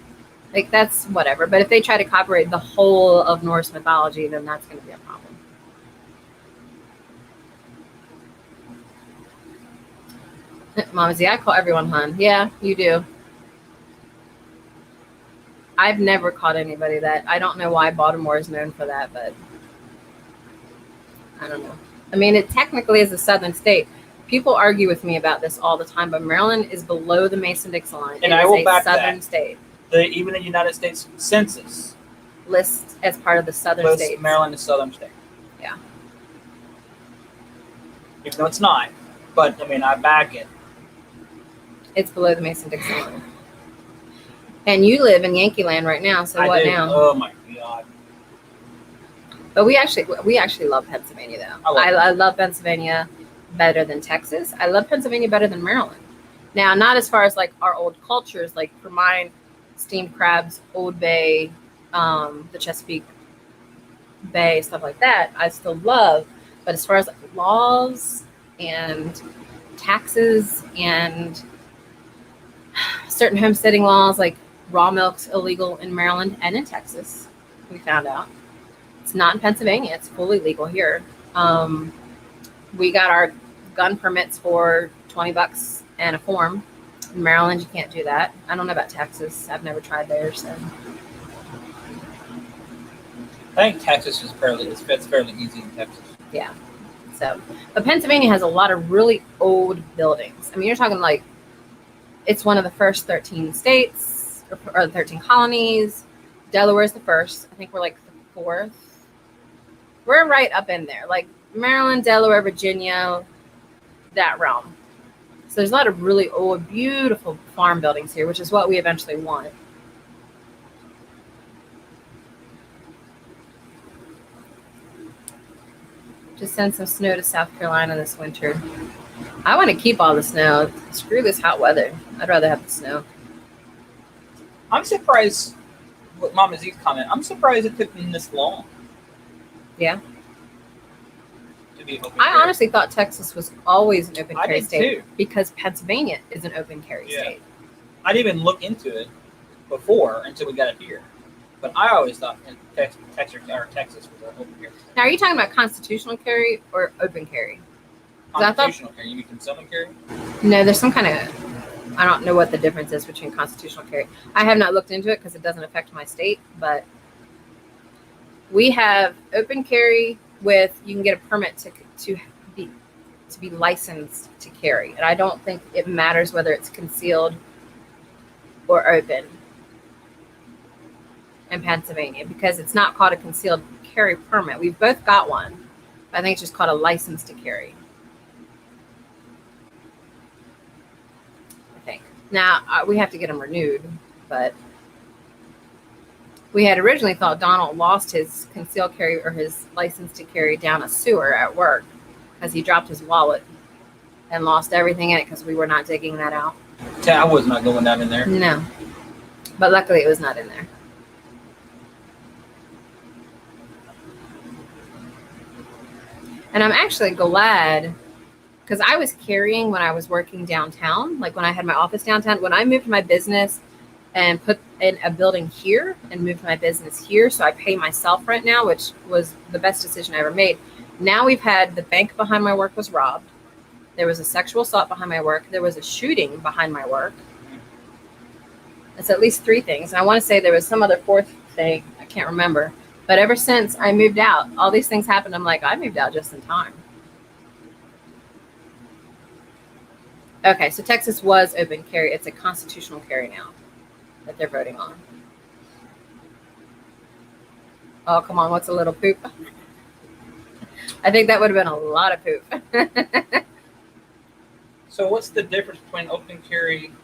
Like that's whatever. But if they try to copyright the whole of Norse mythology, then that's going to be a problem. Mama Z, I call everyone hun. Yeah, you do. I've never called anybody that. I don't know why Baltimore is known for that, but I don't know. I mean, it technically is a southern state. People argue with me about this all the time, but Maryland is below the Mason-Dixon line. And I will back that. Southern state. Even the United States Census lists as part of the southern states. Maryland is southern state. Yeah. Even though it's not, but I mean, I back it. It's below the Mason-Dixon line. And you live in Yankee Land right now, so what now? Oh my God. But we actually love Pennsylvania, though. I love Pennsylvania better than Texas. I love Pennsylvania better than Maryland. Now, not as far as like our old cultures, like for mine, steamed crabs, Old Bay, the Chesapeake Bay, stuff like that, I still love. But as far as like laws and taxes and certain homesteading laws, like raw milk's illegal in Maryland and in Texas, we found out. It's not in Pennsylvania. It's fully legal here. We got our gun permits for $20 and a form. In Maryland, you can't do that. I don't know about Texas. I've never tried there, so. I think Texas is fairly easy in Texas. Yeah. So, but Pennsylvania has a lot of really old buildings. I mean, you're talking like it's one of the first 13 states or 13 colonies. Delaware is the first. I think we're like the fourth. We're right up in there, like Maryland, Delaware, Virginia, that realm. So there's a lot of really old, beautiful farm buildings here, which is what we eventually want. Just send some snow to South Carolina this winter. I want to keep all the snow. Screw this hot weather. I'd rather have the snow. I'm surprised with Mama Z's comment. I'm surprised it took them this long. Yeah. To be open I carry. honestly thought Texas was always an open carry state too. Because Pennsylvania is an open carry state. I didn't even look into it before until we got it here. But I always thought in Texas was an open carry. Now, are you talking about constitutional carry or open carry? Constitutional carry. You mean concealment carry? No, there's some kind of, I don't know what the difference is between constitutional carry. I have not looked into it because it doesn't affect my state, but we have open carry with, you can get a permit to be licensed to carry. And I don't think it matters whether it's concealed or open in Pennsylvania, because it's not called a concealed carry permit. We've both got one. I think it's just called a license to carry. I think. Now, we have to get them renewed, but we had originally thought Donald lost his concealed carry or his license to carry down a sewer at work because he dropped his wallet and lost everything in it because we were not digging that out. I was not going down in there. No. But luckily it was not in there. And I'm actually glad, because I was carrying when I was working downtown, like when I had my office downtown. When I moved my business and put in a building here and moved my business here, so I pay myself rent now, which was the best decision I ever made. Now we've had the bank behind my work was robbed. There was a sexual assault behind my work. There was a shooting behind my work. It's at least 3 things. And I want to say there was some other 4th thing. I can't remember. But ever since I moved out, all these things happened. I'm like, I moved out just in time. Okay, so Texas was open carry. It's a constitutional carry now that they're voting on. Oh, come on. What's a little poop? I think that would have been a lot of poop. So what's the difference between open carry and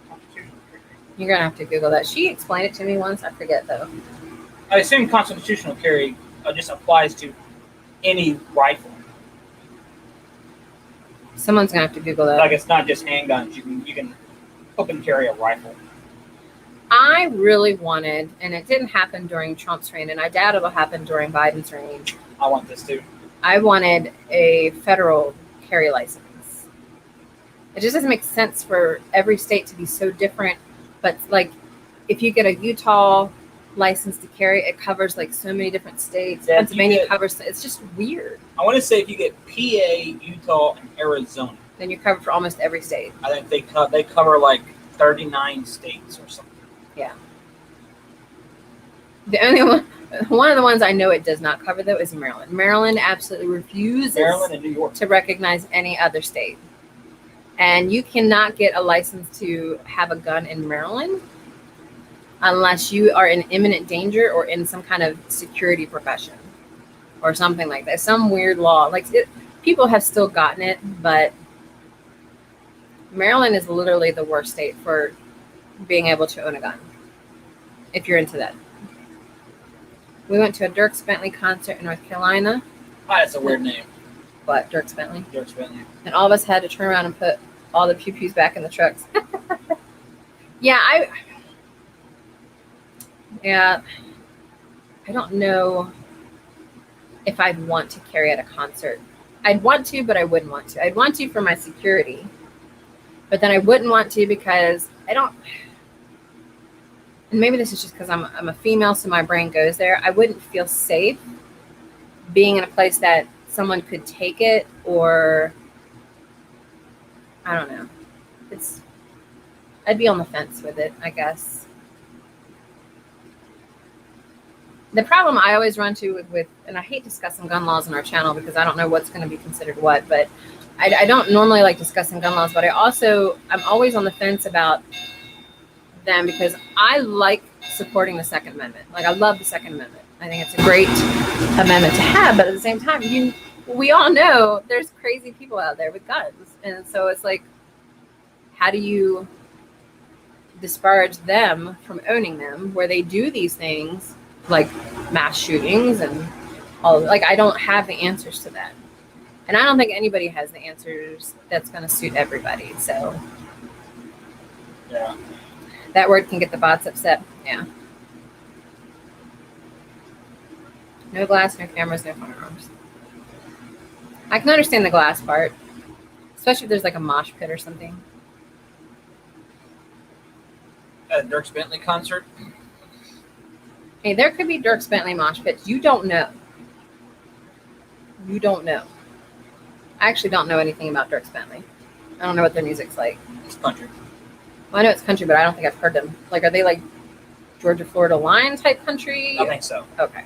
constitutional carry? You're going to have to Google that. She explained it to me once. I forget, though. I assume constitutional carry just applies to any rifle. Someone's going to have to Google that. Like, it's not just handguns. You can open carry a rifle. I really wanted, and it didn't happen during Trump's reign, and I doubt it'll happen during Biden's reign. I want this too. I wanted a federal carry license. It just doesn't make sense for every state to be so different. But like, if you get a Utah license to carry, it covers like so many different states. Yeah, Pennsylvania covers. It's just weird. I want to say if you get PA, Utah, and Arizona, then you're covered for almost every state. I think they cover like 39 states or something. Yeah. The only one of the ones I know it does not cover though is Maryland. Maryland absolutely refuses Maryland and New York to recognize any other state. And you cannot get a license to have a gun in Maryland unless you are in imminent danger or in some kind of security profession or something like that. Some weird law. Like people have still gotten it, but Maryland is literally the worst state for being able to own a gun, if you're into that. We went to a Dirks Bentley concert in North Carolina. Oh, that's a weird name. What, Dirks Bentley? Dirks Bentley. And all of us had to turn around and put all the pew-pews back in the trucks. Yeah, I don't know if I'd want to carry at a concert. I'd want to, but I wouldn't want to. I'd want to for my security, but then I wouldn't want to because I don't. And maybe this is just because I'm a female, so my brain goes there. I wouldn't feel safe being in a place that someone could take it, or I don't know. I'd be on the fence with it, I guess. The problem I always run to with, and I hate discussing gun laws on our channel because I don't know what's going to be considered what, but I don't normally like discussing gun laws, but I'm always on the fence about them because I like supporting the Second Amendment. Like, I love the Second Amendment. I think it's a great amendment to have, but at the same time, we all know there's crazy people out there with guns. And so it's like, how do you disparage them from owning them where they do these things like mass shootings and all of, like, I don't have the answers to that. And I don't think anybody has the answers that's going to suit everybody. So yeah, that word can get the bots upset. Yeah. No glass, no cameras, no firearms. I can understand the glass part, especially if there's like a mosh pit or something. At a Dirks Bentley concert? Hey, there could be Dirks Family mosh pits. You don't know. You don't know. I actually don't know anything about Dirks Family. I don't know what their music's like. It's country. Well, I know it's country, but I don't think I've heard them. Like, are they like Georgia, Florida line type country? I think so. Okay.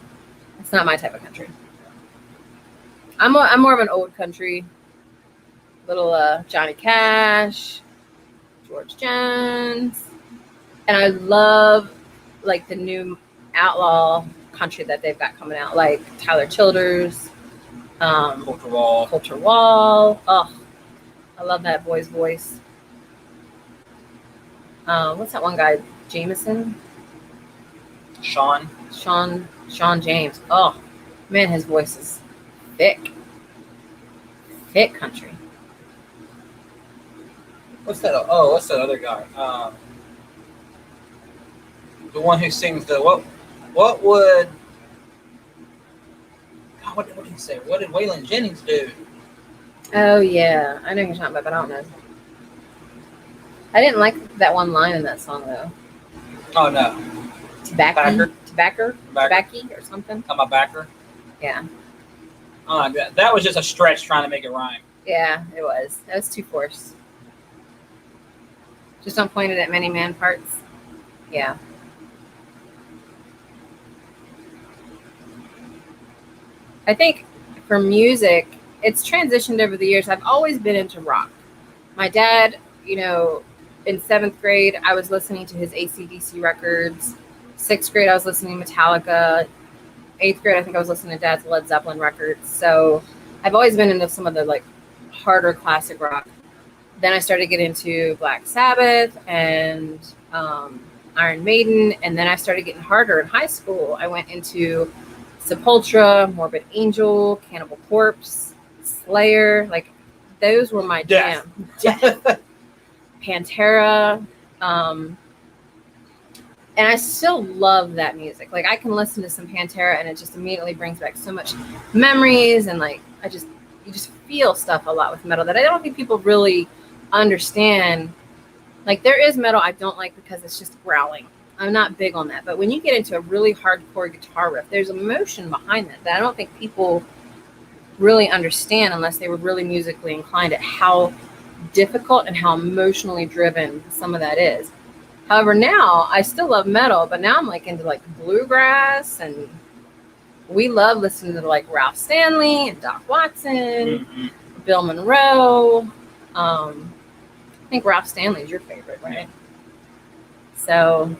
It's not my type of country. I'm more of an old country. Little Johnny Cash, George Jones. And I love like the new outlaw country that they've got coming out, like Tyler Childers, Culture Wall. Oh, I love that boy's voice. What's that one guy? Jameson? Sean James. Oh, man, his voice is thick. Thick country. What's that? Oh, what's that other guy? The one who sings the what would? God, what did he say? What did Waylon Jennings do? Oh yeah, I know who you're talking about, but I don't know. I didn't like that one line in that song though. Oh no. Tobacco or something. I'm a backer. Yeah. That was just a stretch trying to make it rhyme. Yeah, it was. That was too forced. Just don't point it at many man parts. Yeah. I think for music, it's transitioned over the years. I've always been into rock. My dad, in 7th grade, I was listening to his AC/DC records. 6th grade, I was listening to Metallica. 8th grade, I think I was listening to Dad's Led Zeppelin records. So I've always been into some of the like harder classic rock. Then I started getting into Black Sabbath and Iron Maiden. And then I started getting harder in high school. I went into Sepultura, Morbid Angel, Cannibal Corpse, Slayer. Like those were my jam. Death. Pantera. And I still love that music. Like I can listen to some Pantera and it just immediately brings back so much memories. And like, you just feel stuff a lot with metal that I don't think people really understand. Like there is metal I don't like because it's just growling. I'm not big on that. But when you get into a really hardcore guitar riff, there's emotion behind that I don't think people really understand unless they were really musically inclined at how difficult and how emotionally driven some of that is. However, now I still love metal, but now I'm like into like bluegrass, and we love listening to like Ralph Stanley and Doc Watson, Bill Monroe. I think Ralph Stanley's your favorite, right? So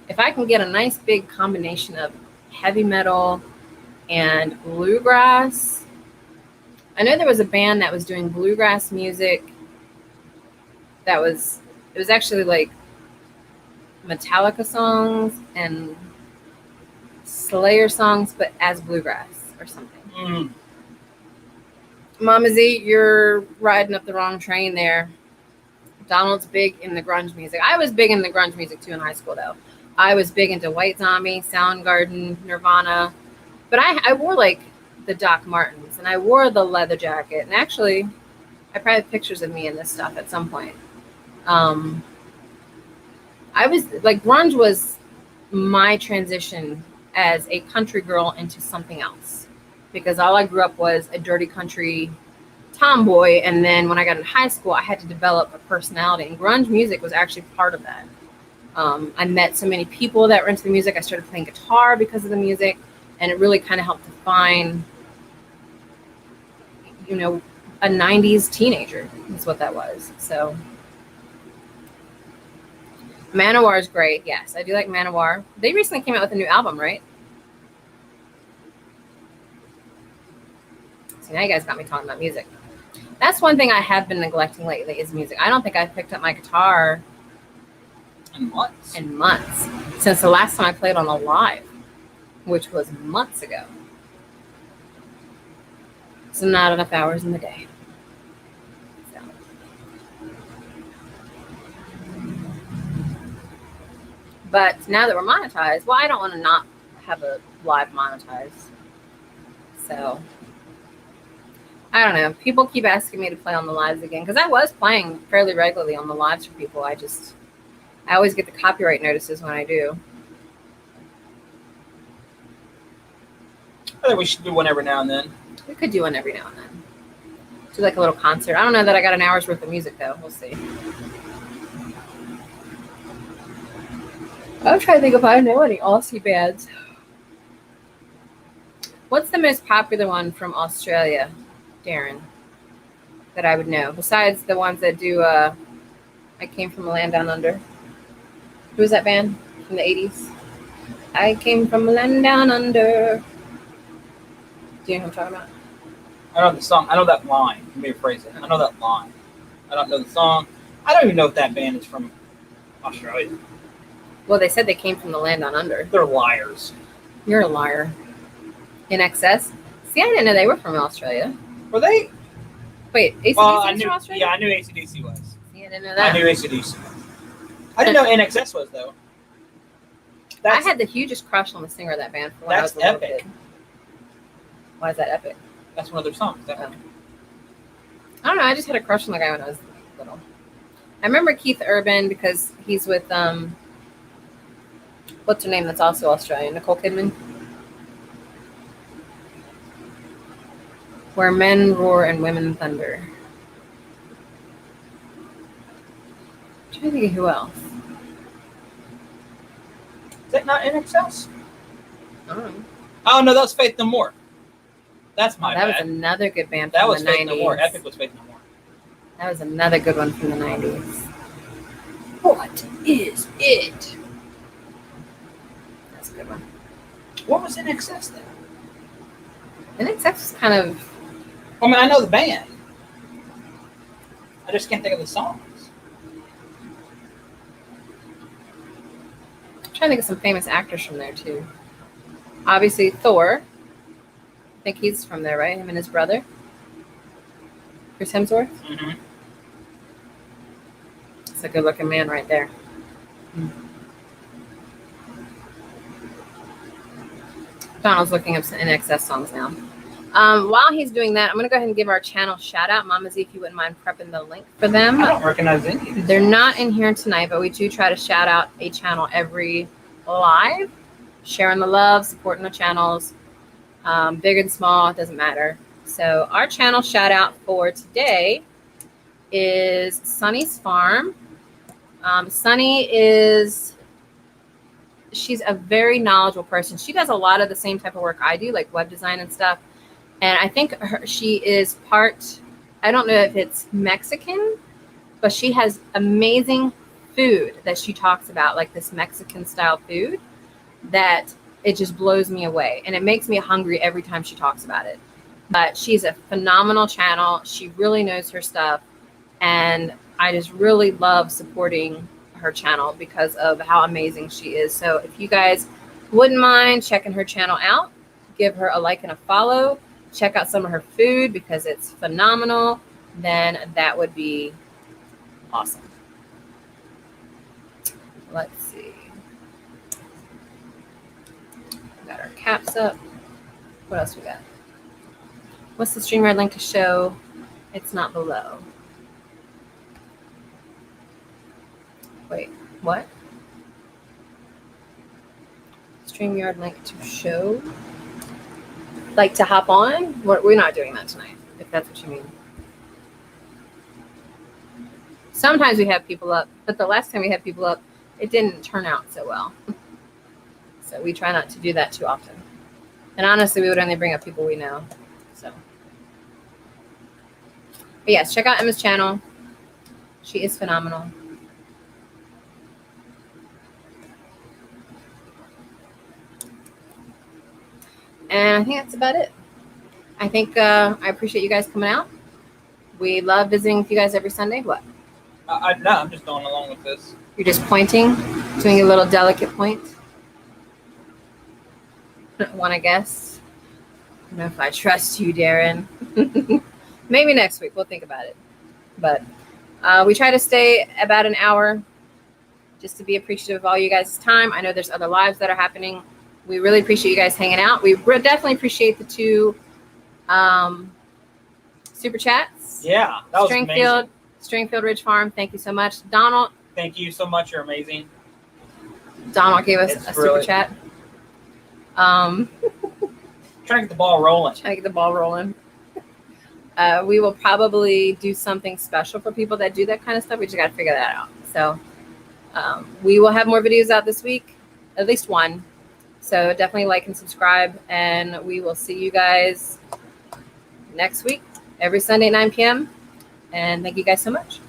if I can get a nice big combination of heavy metal and bluegrass, I know there was a band that was doing bluegrass music it was actually like Metallica songs and Slayer songs, but as bluegrass or something. Mama Z, you're riding up the wrong train there. Donald's big in the grunge music. I was big in the grunge music too in high school though. I was big into White Zombie, Soundgarden, Nirvana, but I wore like the Doc Martens and I wore the leather jacket. And actually, I probably have pictures of me in this stuff at some point. I was like, grunge was my transition as a country girl into something else, because all I grew up was a dirty country tomboy. And then when I got into high school, I had to develop a personality, and grunge music was actually part of that. I met so many people that were into the music. I started playing guitar because of the music, and it really kind of helped define, a 90s teenager is what that was. So Manowar is great. Yes, I do like Manowar. They recently came out with a new album, right? So now you guys got me talking about music. That's one thing I have been neglecting lately is music. I don't think I've picked up my guitar in months since the last time I played on a live, which was months ago. So not enough hours in the day. So. But now that we're monetized, well, I don't want to not have a live monetized. So I don't know. People keep asking me to play on the lives again because I was playing fairly regularly on the lives for people. I always get the copyright notices when I do. I think we should do one every now and then. We could do one every now and then. Do like a little concert. I don't know that I got an hour's worth of music though. We'll see. I'm trying to think if I know any Aussie bands. What's the most popular one from Australia, Darren, that I would know? Besides the ones that do I Came From a Land Down Under. Who was that band from the 80s? I came from a land down under. Do you know what I'm talking about? I know the song. I know that line. Let me rephrase it. I know that line. I don't know the song. I don't even know if that band is from Australia. Well, they said they came from the land down under. They're liars. You're a liar. In excess. See, I didn't know they were from Australia. Were they? Wait, AC/DC was from Australia? Yeah, I knew AC/DC was. See, I didn't know that. I knew AC/DC was. I didn't know NXS was, though. I had the hugest crush on the singer of that band. For when I was a little kid. Why is that epic? That's one of their songs. I don't know. I just had a crush on the guy when I was little. I remember Keith Urban because he's with what's her name? That's also Australian. Nicole Kidman. Where Men Roar and Women Thunder. I'm trying to think of who else. Is that not NXS? I don't know. Oh no, that was Faith No More. That's my bad. That was another good band that from was the Faith 90s. No More. Epic was Faith No More. That was another good one from the 90s. What is it? That's a good one. What was NXS then? NXS was kind of... I mean, I know the band. I just can't think of the songs. I'm trying to think of some famous actors from there, too. Obviously, Thor. I think he's from there, right? Him and his brother. Chris Hemsworth. Mm-hmm. It's a good-looking man right there. Donald's looking up some NXS songs now. While he's doing that, I'm going to go ahead and give our channel shout-out. Mama Z, if you wouldn't mind prepping the link for them. I don't recognize any of these. They're not in here tonight, but we do try to shout out a channel every live. Sharing the love, supporting the channels. Big and small, it doesn't matter. So our channel shout-out for today is Sunny's Farm. Sunny she's a very knowledgeable person. She does a lot of the same type of work I do, like web design and stuff. And I think she is part, I don't know if it's Mexican, but she has amazing food that she talks about, like this Mexican style food that it just blows me away. And it makes me hungry every time she talks about it. But she's a phenomenal channel. She really knows her stuff. And I just really love supporting her channel because of how amazing she is. So if you guys wouldn't mind checking her channel out, give her a like and a follow, check out some of her food because it's phenomenal, then that would be awesome. Let's see. Got our caps up. What else we got? What's the StreamYard link to show? It's not below. Wait, what? StreamYard link to show? Like to hop on? We're not doing that tonight, if that's what you mean. Sometimes we have people up, but the last time we had people up, it didn't turn out so well. So we try not to do that too often. And honestly, we would only bring up people we know. So, but yes, check out Emma's channel. She is phenomenal. And I think that's about it. I think I appreciate you guys coming out. We love visiting with you guys every Sunday. What? No, I'm just going along with this. You're just pointing, doing a little delicate point. Want to guess? I don't know if I trust you, Darren. Maybe next week. We'll think about it. But we try to stay about an hour just to be appreciative of all you guys' time. I know there's other lives that are happening. We really appreciate you guys hanging out. We definitely appreciate the 2 super chats. Yeah, that was amazing. Stringfield Ridge Farm, thank you so much. Donald. Thank you so much. You're amazing. Donald gave us a super chat. Trying to get the ball rolling. Trying to get the ball rolling. We will probably do something special for people that do that kind of stuff. We just got to figure that out. So we will have more videos out this week, at least one. So definitely like and subscribe, and we will see you guys next week, every Sunday, 9 p.m. And thank you guys so much.